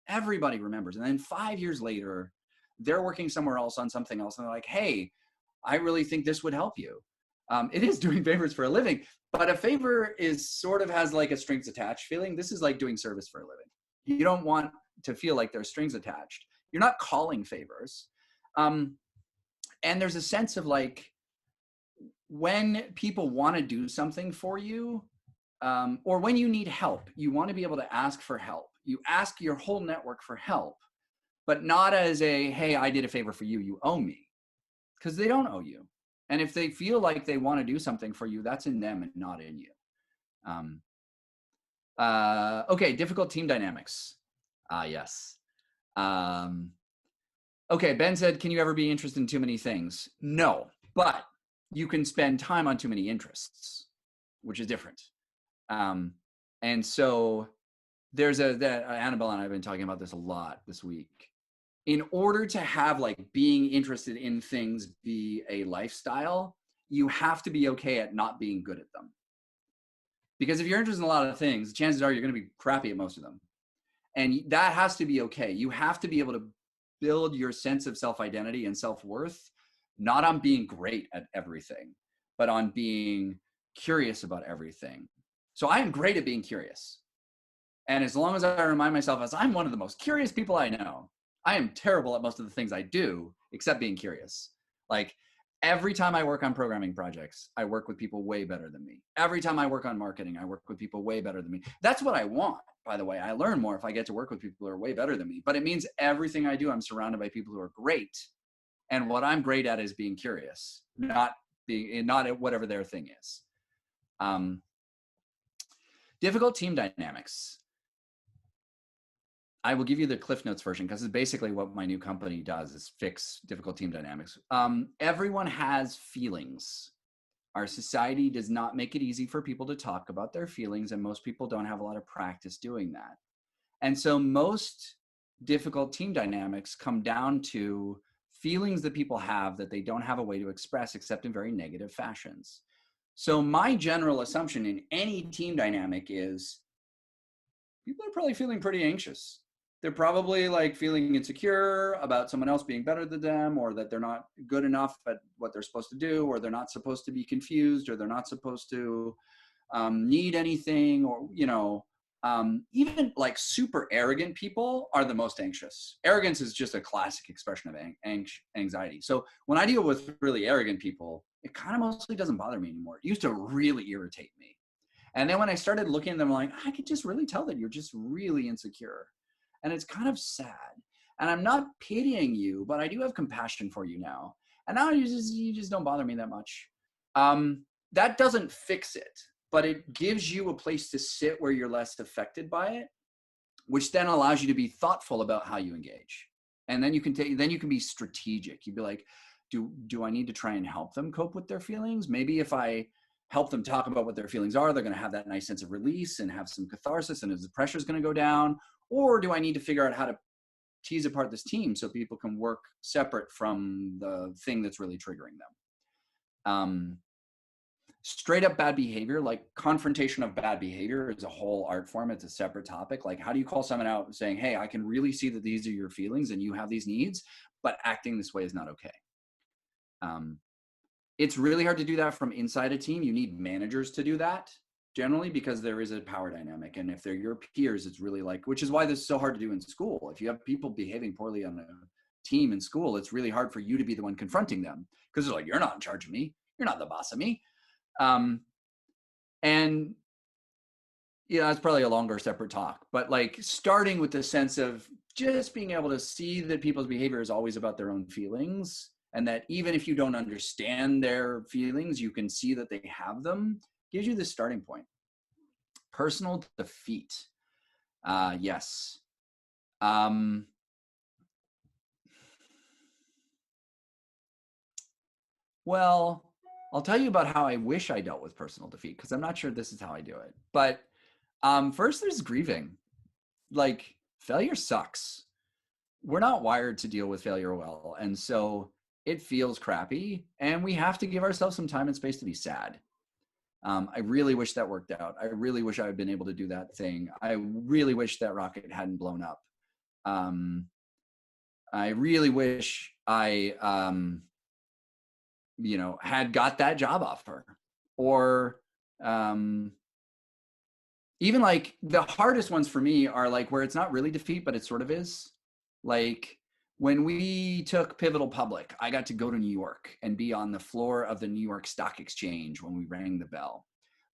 everybody remembers. And then 5 years later, they're working somewhere else on something else. And they're like, hey, I really think this would help you. It is doing favors for a living, but a favor is sort of has like a strings attached feeling. This is like doing service for a living. You don't want to feel like there's strings attached. You're not calling favors. And there's a sense of like, when people want to do something for you, or when you need help, you want to be able to ask for help. You ask your whole network for help, but not as a, hey, I did a favor for you, you owe me, because they don't owe you. And if they feel like they want to do something for you, that's in them and not in you. Okay, difficult team dynamics. Yes. Okay, Ben said, can you ever be interested in too many things? No, but you can spend time on too many interests, which is different. And so there's Annabelle and I have been talking about this a lot this week. In order to have like being interested in things be a lifestyle, you have to be okay at not being good at them. Because if you're interested in a lot of things, chances are you're going to be crappy at most of them. And that has to be okay. You have to be able to build your sense of self-identity and self-worth, not on being great at everything, but on being curious about everything. So I am great at being curious. And as long as I remind myself as I'm one of the most curious people I know, I am terrible at most of the things I do, except being curious. Like every time I work on programming projects, I work with people way better than me. Every time I work on marketing, I work with people way better than me. That's what I want, by the way. I learn more if I get to work with people who are way better than me. But it means everything I do, I'm surrounded by people who are great. And what I'm great at is being curious, not at whatever their thing is. Difficult team dynamics. I will give you the Cliff Notes version because it's basically what my new company does is fix difficult team dynamics. Everyone has feelings. Our society does not make it easy for people to talk about their feelings, and most people don't have a lot of practice doing that. And so most difficult team dynamics come down to feelings that people have that they don't have a way to express except in very negative fashions. So my general assumption in any team dynamic is people are probably feeling pretty anxious. They're probably like feeling insecure about someone else being better than them, or that they're not good enough at what they're supposed to do, or they're not supposed to be confused, or they're not supposed to need anything, or, you know, even like super arrogant people are the most anxious. Arrogance is just a classic expression of anxiety. So when I deal with really arrogant people, it kind of mostly doesn't bother me anymore. It used to really irritate me. And then when I started looking at them, I'm like, I could just really tell that you're just really insecure. And it's kind of sad. And I'm not pitying you, but I do have compassion for you now. And now you just don't bother me that much. That doesn't fix it, but it gives you a place to sit where you're less affected by it, which then allows you to be thoughtful about how you engage. And then you can be strategic. You'd be like, do I need to try and help them cope with their feelings? Maybe if I help them talk about what their feelings are, they're going to have that nice sense of release and have some catharsis, and the pressure is going to go down. Or do I need to figure out how to tease apart this team so people can work separate from the thing that's really triggering them? Straight up bad behavior, like confrontation of bad behavior, is a whole art form. It's a separate topic. Like, how do you call someone out and saying, hey, I can really see that these are your feelings and you have these needs, but acting this way is not okay. It's really hard to do that from inside a team. You need managers to do that generally, because there is a power dynamic. And if they're your peers, it's really like, which is why this is so hard to do in school. If you have people behaving poorly on a team in school, it's really hard for you to be the one confronting them, because they're like, you're not in charge of me. You're not the boss of me. And It's probably a longer separate talk, but like starting with the sense of just being able to see that people's behavior is always about their own feelings, and that even if you don't understand their feelings, you can see that they have them, gives you the starting point. Personal defeat. Yes. Well, I'll tell you about how I wish I dealt with personal defeat, because I'm not sure this is how I do it. But first, there's grieving. Like, failure sucks. We're not wired to deal with failure well. And so it feels crappy. And we have to give ourselves some time and space to be sad. I really wish that worked out. I really wish I had been able to do that thing. I really wish that rocket hadn't blown up. I really wish I, had got that job offer. Or even like the hardest ones for me are like where it's not really defeat, but it sort of is. Like when we took Pivotal public, I got to go to New York and be on the floor of the New York Stock Exchange when we rang the bell.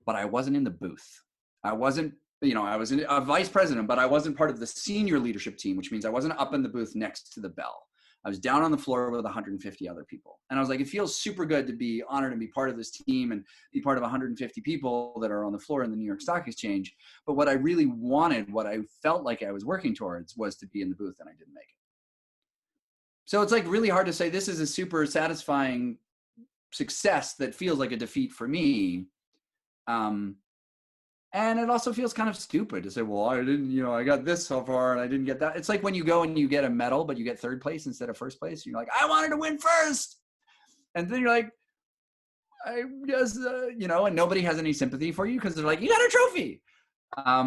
But I wasn't in the booth. I wasn't, I was a vice president, but I wasn't part of the senior leadership team, which means I wasn't up in the booth next to the bell. I was down on the floor with 150 other people. And I was like, it feels super good to be honored and be part of this team and be part of 150 people that are on the floor in the New York Stock Exchange. But what I really wanted, what I felt like I was working towards, was to be in the booth, and I didn't make it. So it's like really hard to say this is a super satisfying success that feels like a defeat for me. And it also feels kind of stupid to say, well, I didn't, I got this so far and I didn't get that. It's like when you go and you get a medal, but you get third place instead of first place. You're like, I wanted to win first. And then you're like, I just, and nobody has any sympathy for you because they're like, you got a trophy. I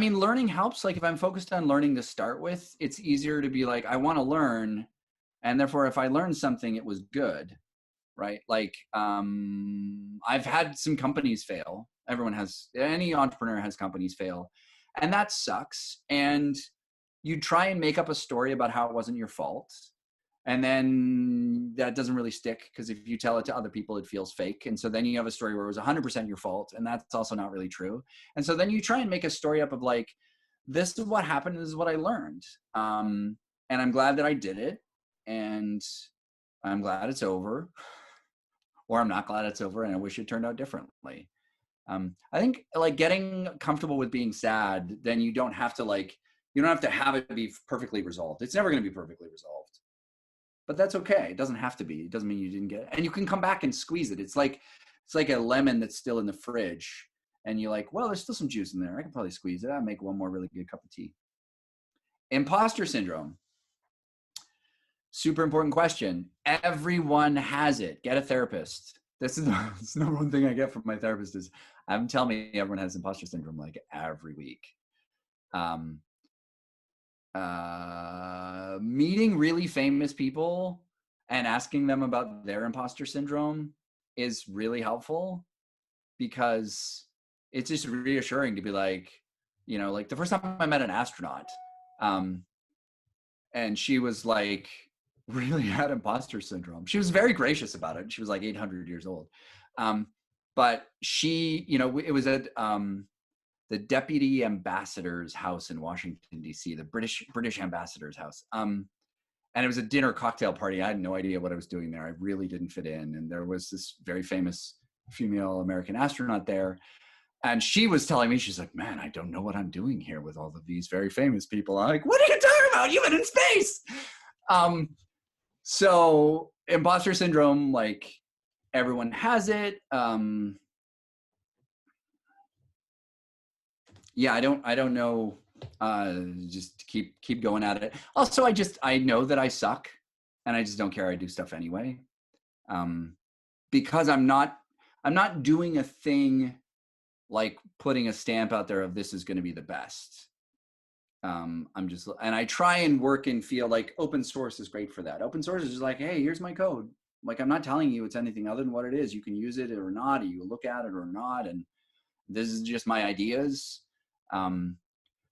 mean, learning helps. Like if I'm focused on learning to start with, it's easier to be like, I want to learn. And therefore, if I learned something, it was good. Right? Like I've had some companies fail. Any entrepreneur has companies fail. And that sucks. And you try and make up a story about how it wasn't your fault. And then that doesn't really stick because if you tell it to other people, it feels fake. And so then you have a story where it was 100% your fault. And that's also not really true. And so then you try and make a story up of like, this is what happened. This is what I learned. And I'm glad that I did it. And I'm glad it's over. Or I'm not glad it's over and I wish it turned out differently. I think like getting comfortable with being sad, then you don't have to have it be perfectly resolved. It's never going to be perfectly resolved, but that's okay. It doesn't have to be. It doesn't mean you didn't get it. And you can come back and squeeze it. It's like a lemon that's still in the fridge and you're like, well, there's still some juice in there. I can probably squeeze it. I'll make one more really good cup of tea. Imposter syndrome. Super important question. Everyone has it. Get a therapist. This is the number one thing I get from my therapist is I'm telling me everyone has imposter syndrome like every week. Meeting really famous people and asking them about their imposter syndrome is really helpful because it's just reassuring to be like, like the first time I met an astronaut, and she was like, really had imposter syndrome. She was very gracious about it. She was like 800 years old. But she, it was at the deputy ambassador's house in Washington, D.C., the British ambassador's house. And it was a dinner cocktail party. I had no idea what I was doing there. I really didn't fit in. And there was this very famous female American astronaut there. And she was telling me, she's like, man, I don't know what I'm doing here with all of these very famous people. I'm like, what are you talking about? You've been in space. So imposter syndrome, like everyone has it. Yeah, I don't know. Just keep going at it. Also, I know that I suck and I just don't care. I do stuff anyway. Because I'm not doing a thing like putting a stamp out there of this is going to be the best. And I try and work and feel like open source is great for that. Open source is just like, hey, here's my code. Like, I'm not telling you it's anything other than what it is. You can use it or not, or you look at it or not. And this is just my ideas.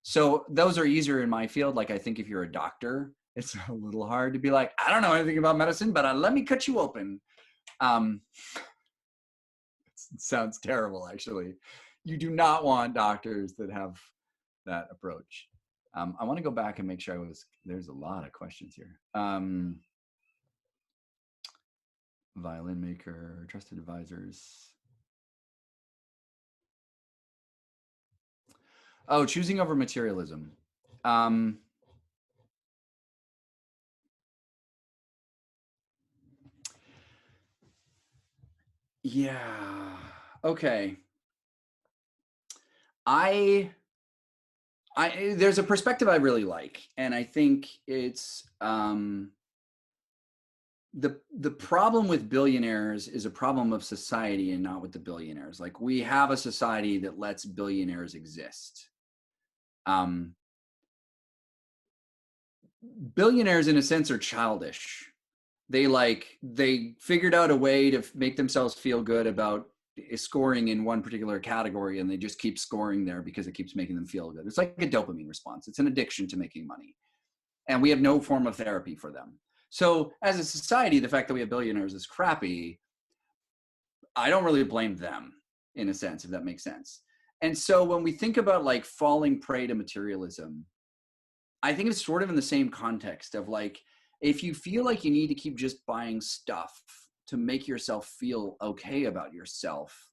So those are easier in my field. Like, I think if you're a doctor, it's a little hard to be like, I don't know anything about medicine, but let me cut you open. It sounds terrible, actually. You do not want doctors that have that approach. I want to go back and make sure there's a lot of questions here. Violin maker, trusted advisors. Oh, choosing over materialism. Yeah. Okay. There's a perspective I really like, and I think it's the problem with billionaires is a problem of society and not with the billionaires. Like, we have a society that lets billionaires exist. Billionaires, in a sense, are childish. They figured out a way to make themselves feel good about scoring in one particular category, and they just keep scoring there because it keeps making them feel good. It's like a dopamine response. It's an addiction to making money, and we have no form of therapy for them. So as a society, the fact that we have billionaires is crappy. I don't really blame them, in a sense, if that makes sense. And so when we think about like falling prey to materialism, I think it's sort of in the same context of like, if you feel like you need to keep just buying stuff to make yourself feel okay about yourself,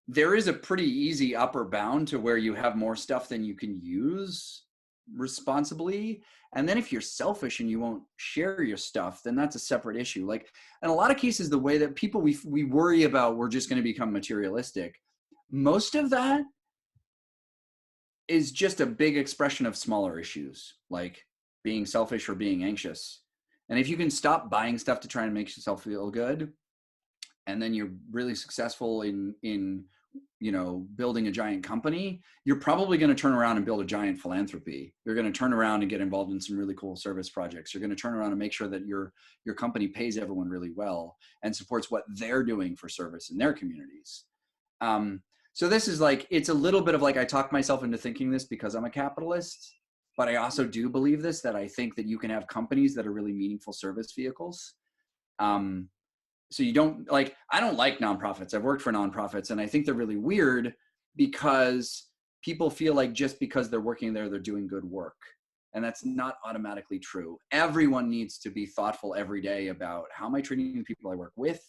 there is a pretty easy upper bound to where you have more stuff than you can use responsibly. And then if you're selfish and you won't share your stuff, then that's a separate issue. Like, in a lot of cases, the way that people we worry about we're just going to become materialistic, most of that is just a big expression of smaller issues, like being selfish or being anxious. And if you can stop buying stuff to try and make yourself feel good, and then you're really successful in building a giant company, you're probably going to turn around and build a giant philanthropy. You're going to turn around and get involved in some really cool service projects. You're going to turn around and make sure that your company pays everyone really well and supports what they're doing for service in their communities. So this is like, it's a little bit of like, I talk myself into thinking this because I'm a capitalist, but I also do believe this, that I think that you can have companies that are really meaningful service vehicles. So you don't like, I don't like nonprofits. I've worked for nonprofits, and I think they're really weird because people feel like just because they're working there, they're doing good work. And that's not automatically true. Everyone needs to be thoughtful every day about, how am I treating the people I work with?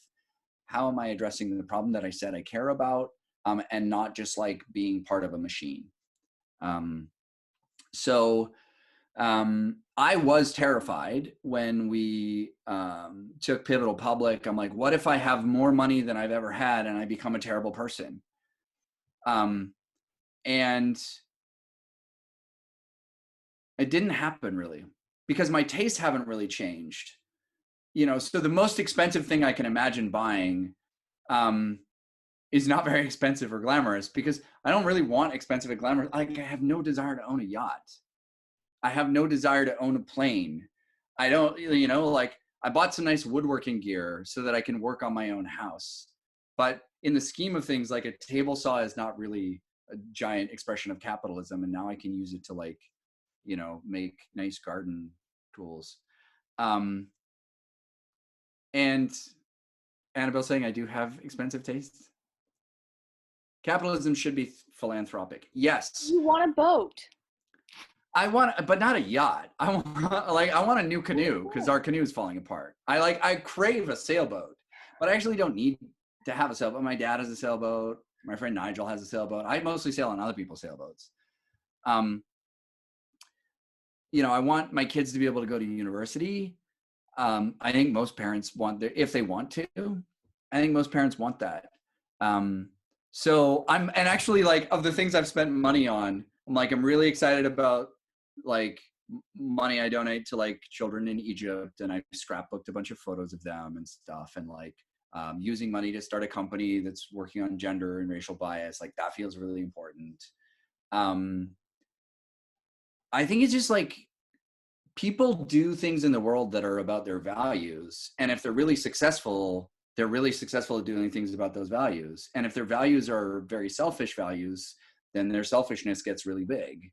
How am I addressing the problem that I said I care about? And not just like being part of a machine. I was terrified when we took Pivotal public. I'm like, what if I have more money than I've ever had and I become a terrible person? And it didn't happen really, because my tastes haven't really changed. So the most expensive thing I can imagine buying is not very expensive or glamorous, because I don't really want expensive and glamorous. Like, I have no desire to own a yacht. I have no desire to own a plane. I don't, like, I bought some nice woodworking gear so that I can work on my own house. But in the scheme of things, like, a table saw is not really a giant expression of capitalism. And now I can use it to, like, make nice garden tools. And Annabelle's saying I do have expensive tastes. Capitalism should be philanthropic. Yes. You want a boat. I want, but not a yacht. I want a new canoe, because our canoe is falling apart. I crave a sailboat, but I actually don't need to have a sailboat. My dad has a sailboat. My friend Nigel has a sailboat. I mostly sail on other people's sailboats. I want my kids to be able to go to university. I think most parents want, if they want to, I think most parents want that. So and actually, like, of the things I've spent money on, I'm really excited about, like, money I donate to, like, children in Egypt, and I scrapbooked a bunch of photos of them and stuff, and like using money to start a company that's working on gender and racial bias. Like, that feels really important. I think it's just like, people do things in the world that are about their values, and if they're really successful at doing things about those values. And if their values are very selfish values, then their selfishness gets really big.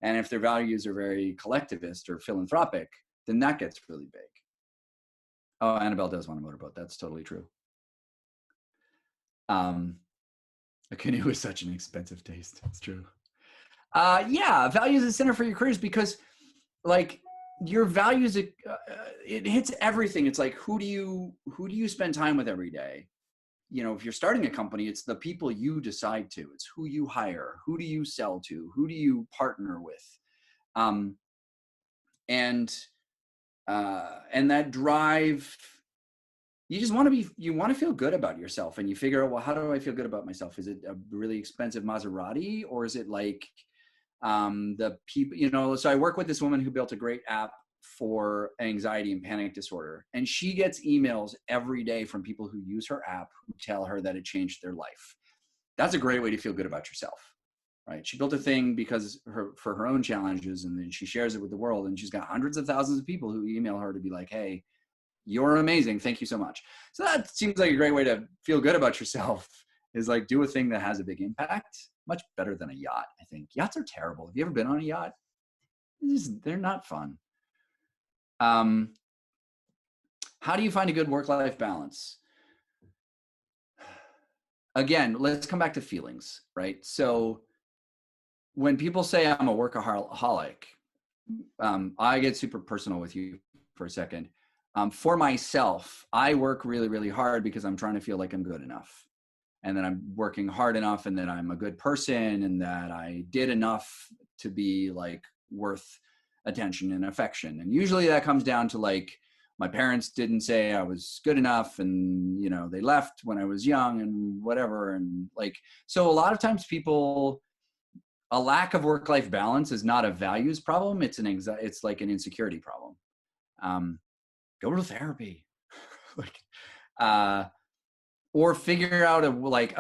And if their values are very collectivist or philanthropic, then that gets really big. Oh, Annabelle does want a motorboat. That's totally true. A canoe is such an expensive taste. It's true. Yeah, values is center for your careers because, like, your values it hits everything. It's like who do you spend time with every day? You know, if you're starting a company, it's the people you decide to. It's who you hire. Who do you sell to? Who do you partner with? Um, and that drive. You just want to feel good about yourself, and you figure out, well, how do I feel good about myself? Is it a really expensive Maserati, or is it like the people, you know? So I work with this woman who built a great app for anxiety and panic disorder, and she gets emails every day from people who use her app who tell her that it changed their life. That's a great way to feel good about yourself, right? She built a thing because for her own challenges, and then she shares it with the world, and she's got hundreds of thousands of people who email her to be like, hey, you're amazing, thank you so much. So that seems like a great way to feel good about yourself, is like do a thing that has a big impact. Much better than a yacht, I think. Yachts are terrible. Have you ever been on a yacht? They're not fun. How do you find a good work-life balance? Again, let's come back to feelings, right? So when people say I'm a workaholic, I get super personal with you for a second. For myself, I work really, really hard because I'm trying to feel like I'm good enough, and that I'm working hard enough, and that I'm a good person, and that I did enough to be like worth attention and affection. And usually that comes down to like, my parents didn't say I was good enough, and you know, they left when I was young and whatever. And like, so a lot of times a lack of work-life balance is not a values problem. It's it's like an insecurity problem. Go to therapy. Like, or figure out a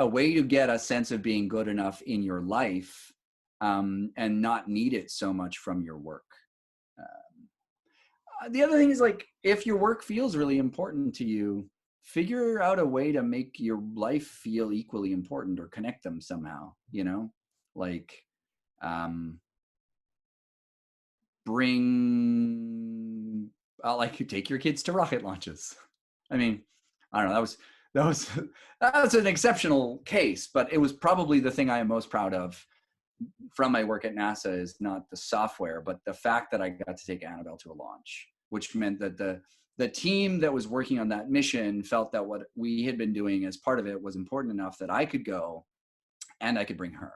way to get a sense of being good enough in your life, and not need it so much from your work. The other thing is, like, if your work feels really important to you, figure out a way to make your life feel equally important, or connect them somehow, you know, like, like, take your kids to rocket launches. I mean, I don't know, that was an exceptional case, but it was probably the thing I am most proud of from my work at NASA, is not the software, but the fact that I got to take Annabelle to a launch, which meant that the team that was working on that mission felt that what we had been doing as part of it was important enough that I could go and I could bring her.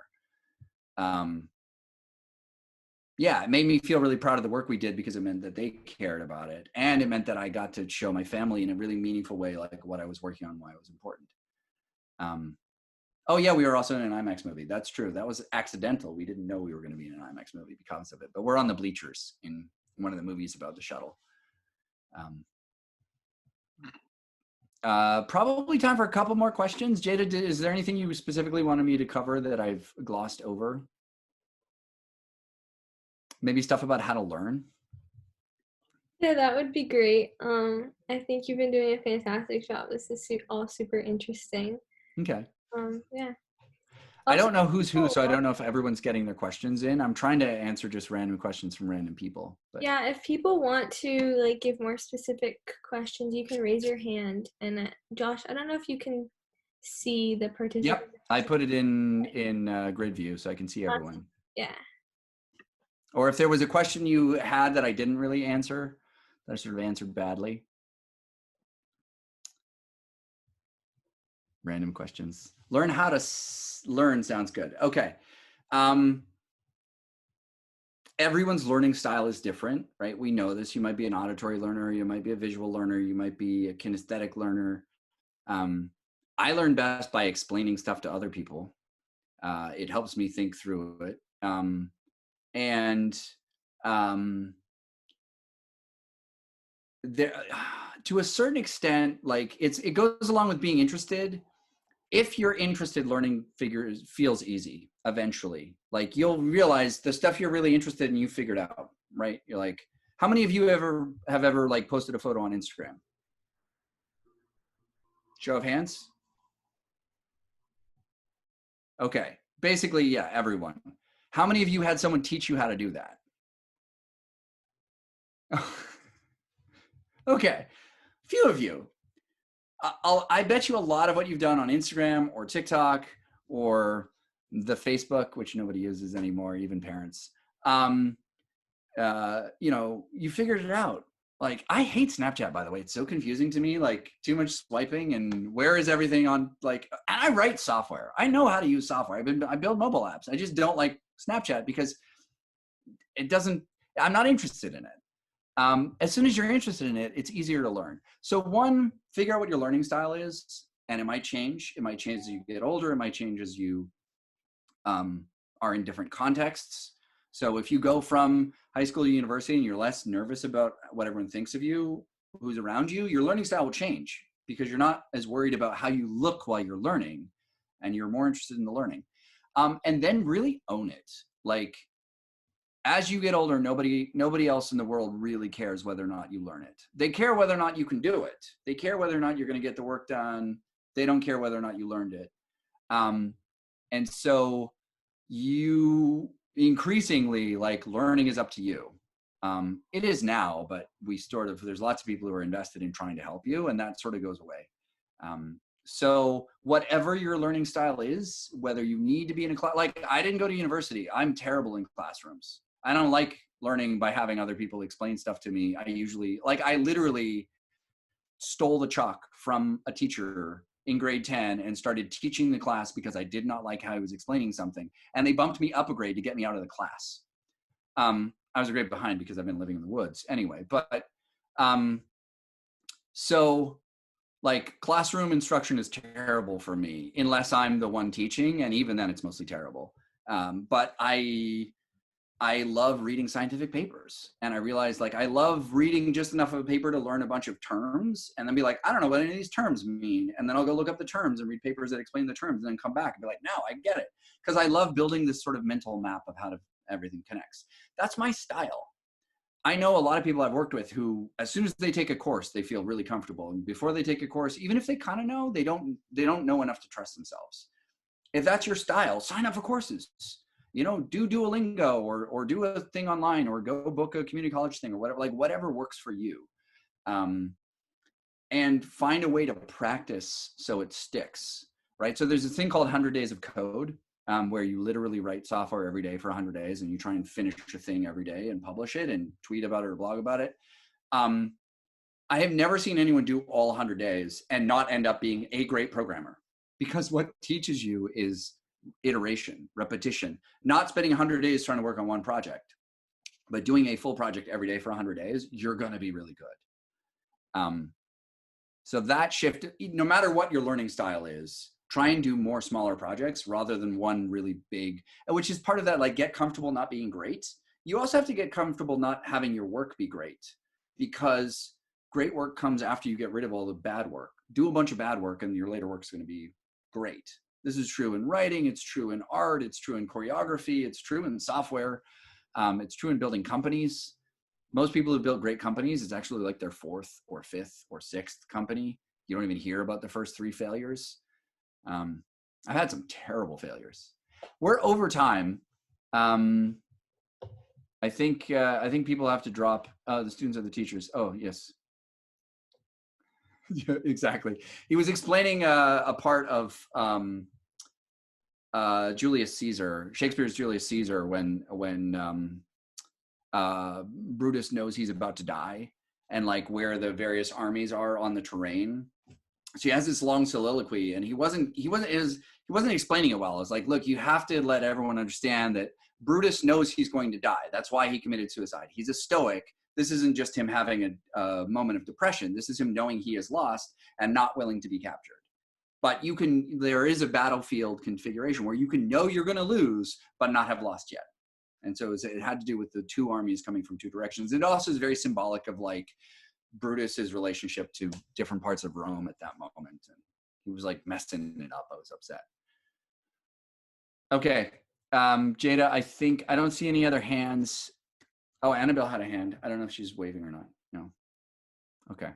Yeah, it made me feel really proud of the work we did, because it meant that they cared about it. And it meant that I got to show my family in a really meaningful way, like what I was working on, why it was important. Oh yeah, we were also in an IMAX movie. That's true. That was accidental. We didn't know we were going to be in an IMAX movie because of it, but we're on the bleachers in one of the movies about the shuttle. Probably time for a couple more questions. Jada, is there anything you specifically wanted me to cover that I've glossed over? Maybe stuff about how to learn? Yeah, that would be great. I think you've been doing a fantastic job. This is all super interesting. Okay. Yeah. I don't know who's who, so I don't know if everyone's getting their questions in. I'm trying to answer just random questions from random people. But. Yeah, if people want to like give more specific questions, you can raise your hand. And Josh, I don't know if you can see the participants. Yep, I put it in grid view so I can see everyone. Yeah. Or if there was a question you had that I didn't really answer, that I sort of answered badly. Random questions. Learn how to learn sounds good. Okay. Everyone's learning style is different, right? We know this. You might be an auditory learner, you might be a visual learner, you might be a kinesthetic learner. I learn best by explaining stuff to other people. It helps me think through it. There, to a certain extent, like it goes along with being interested. If you're interested, learning feels easy eventually. Like you'll realize the stuff you're really interested in, you figured out, right? You're like, how many of you have ever like posted a photo on Instagram? Show of hands. Okay, basically, yeah, everyone. How many of you had someone teach you how to do that? Okay, few of you. I bet you a lot of what you've done on Instagram or TikTok or the Facebook, which nobody uses anymore, even parents. You know, you figured it out. Like, I hate Snapchat, by the way. It's so confusing to me, like too much swiping and where is everything on, like, and I write software. I know how to use software. I build mobile apps. I just don't like Snapchat because it doesn't, I'm not interested in it. As soon as you're interested in it, it's easier to learn. So one, figure out what your learning style is, and it might change. It might change as you get older. It might change as you are in different contexts. So if you go from high school to university and you're less nervous about what everyone thinks of you, who's around you, your learning style will change because you're not as worried about how you look while you're learning and you're more interested in the learning. And then really own it. Like, as you get older, nobody else in the world really cares whether or not you learn it. They care whether or not you can do it. They care whether or not you're going to get the work done. They don't care whether or not you learned it. And so you increasingly, like, learning is up to you. It is now, but there's lots of people who are invested in trying to help you, and that sort of goes away. So whatever your learning style is, whether you need to be in a class, like, I didn't go to university. I'm terrible in classrooms. I don't like learning by having other people explain stuff to me. I literally stole the chalk from a teacher in grade 10 and started teaching the class because I did not like how he was explaining something. And they bumped me up a grade to get me out of the class. I was a grade behind because I've been living in the woods anyway. But so, like, classroom instruction is terrible for me unless I'm the one teaching, and even then it's mostly terrible. But I love reading scientific papers, and I realized, like, I love reading just enough of a paper to learn a bunch of terms and then be like, I don't know what any of these terms mean. And then I'll go look up the terms and read papers that explain the terms and then come back and be like, no, I get it. Because I love building this sort of mental map of how everything connects. That's my style. I know a lot of people I've worked with who, as soon as they take a course, they feel really comfortable. And before they take a course, even if they kind of know, they don't know enough to trust themselves. If that's your style, sign up for courses. You know, do Duolingo or do a thing online or go book a community college thing or whatever, like, whatever works for you. And find a way to practice so it sticks, right? So there's a thing called 100 Days of Code, where you literally write software every day for 100 days and you try and finish a thing every day and publish it and tweet about it or blog about it. I have never seen anyone do all 100 days and not end up being a great programmer, because what teaches you is iteration, repetition, not spending 100 days trying to work on one project, but doing a full project every day for 100 days, you're going to be really good. So that shift, no matter what your learning style is, try and do more smaller projects rather than one really big, which is part of that, like, get comfortable not being great. You also have to get comfortable not having your work be great, because great work comes after you get rid of all the bad work. Do a bunch of bad work and your later work is going to be great. This is true in writing. It's true in art. It's true in choreography. It's true in software. It's true in building companies. Most people who build great companies, it's actually like their fourth or fifth or sixth company. You don't even hear about the first 3 failures. I've had some terrible failures. We're over time. I think people have to drop. The students are the teachers. Oh, yes. Yeah, exactly. He was explaining a part of Julius Caesar, Shakespeare's Julius Caesar, when Brutus knows he's about to die, and, like, where the various armies are on the terrain. So he has this long soliloquy, and he wasn't explaining it well. It's like, look, you have to let everyone understand that Brutus knows he's going to die. That's why he committed suicide. He's a Stoic. This isn't just him having a moment of depression. This is him knowing he is lost and not willing to be captured. But there is a battlefield configuration where you can know you're going to lose, but not have lost yet. And so it had to do with the 2 armies coming from 2 directions. It also is very symbolic of, like, Brutus's relationship to different parts of Rome at that moment. And he was, like, messing it up. I was upset. Okay. Jada, I don't see any other hands. Oh, Annabelle had a hand. I don't know if she's waving or not. No. Okay.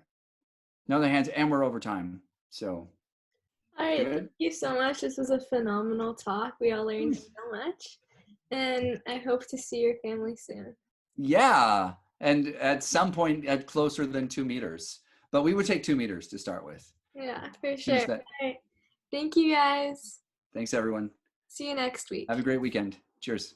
No other hands, and we're over time. So. All right. Good. Thank you so much. This was a phenomenal talk. We all learned so much. And I hope to see your family soon. Yeah. And at some point, at closer than 2 meters. But we would take 2 meters to start with. Yeah, for As soon as sure. that- All right. Thank you guys. Thanks, everyone. See you next week. Have a great weekend. Cheers.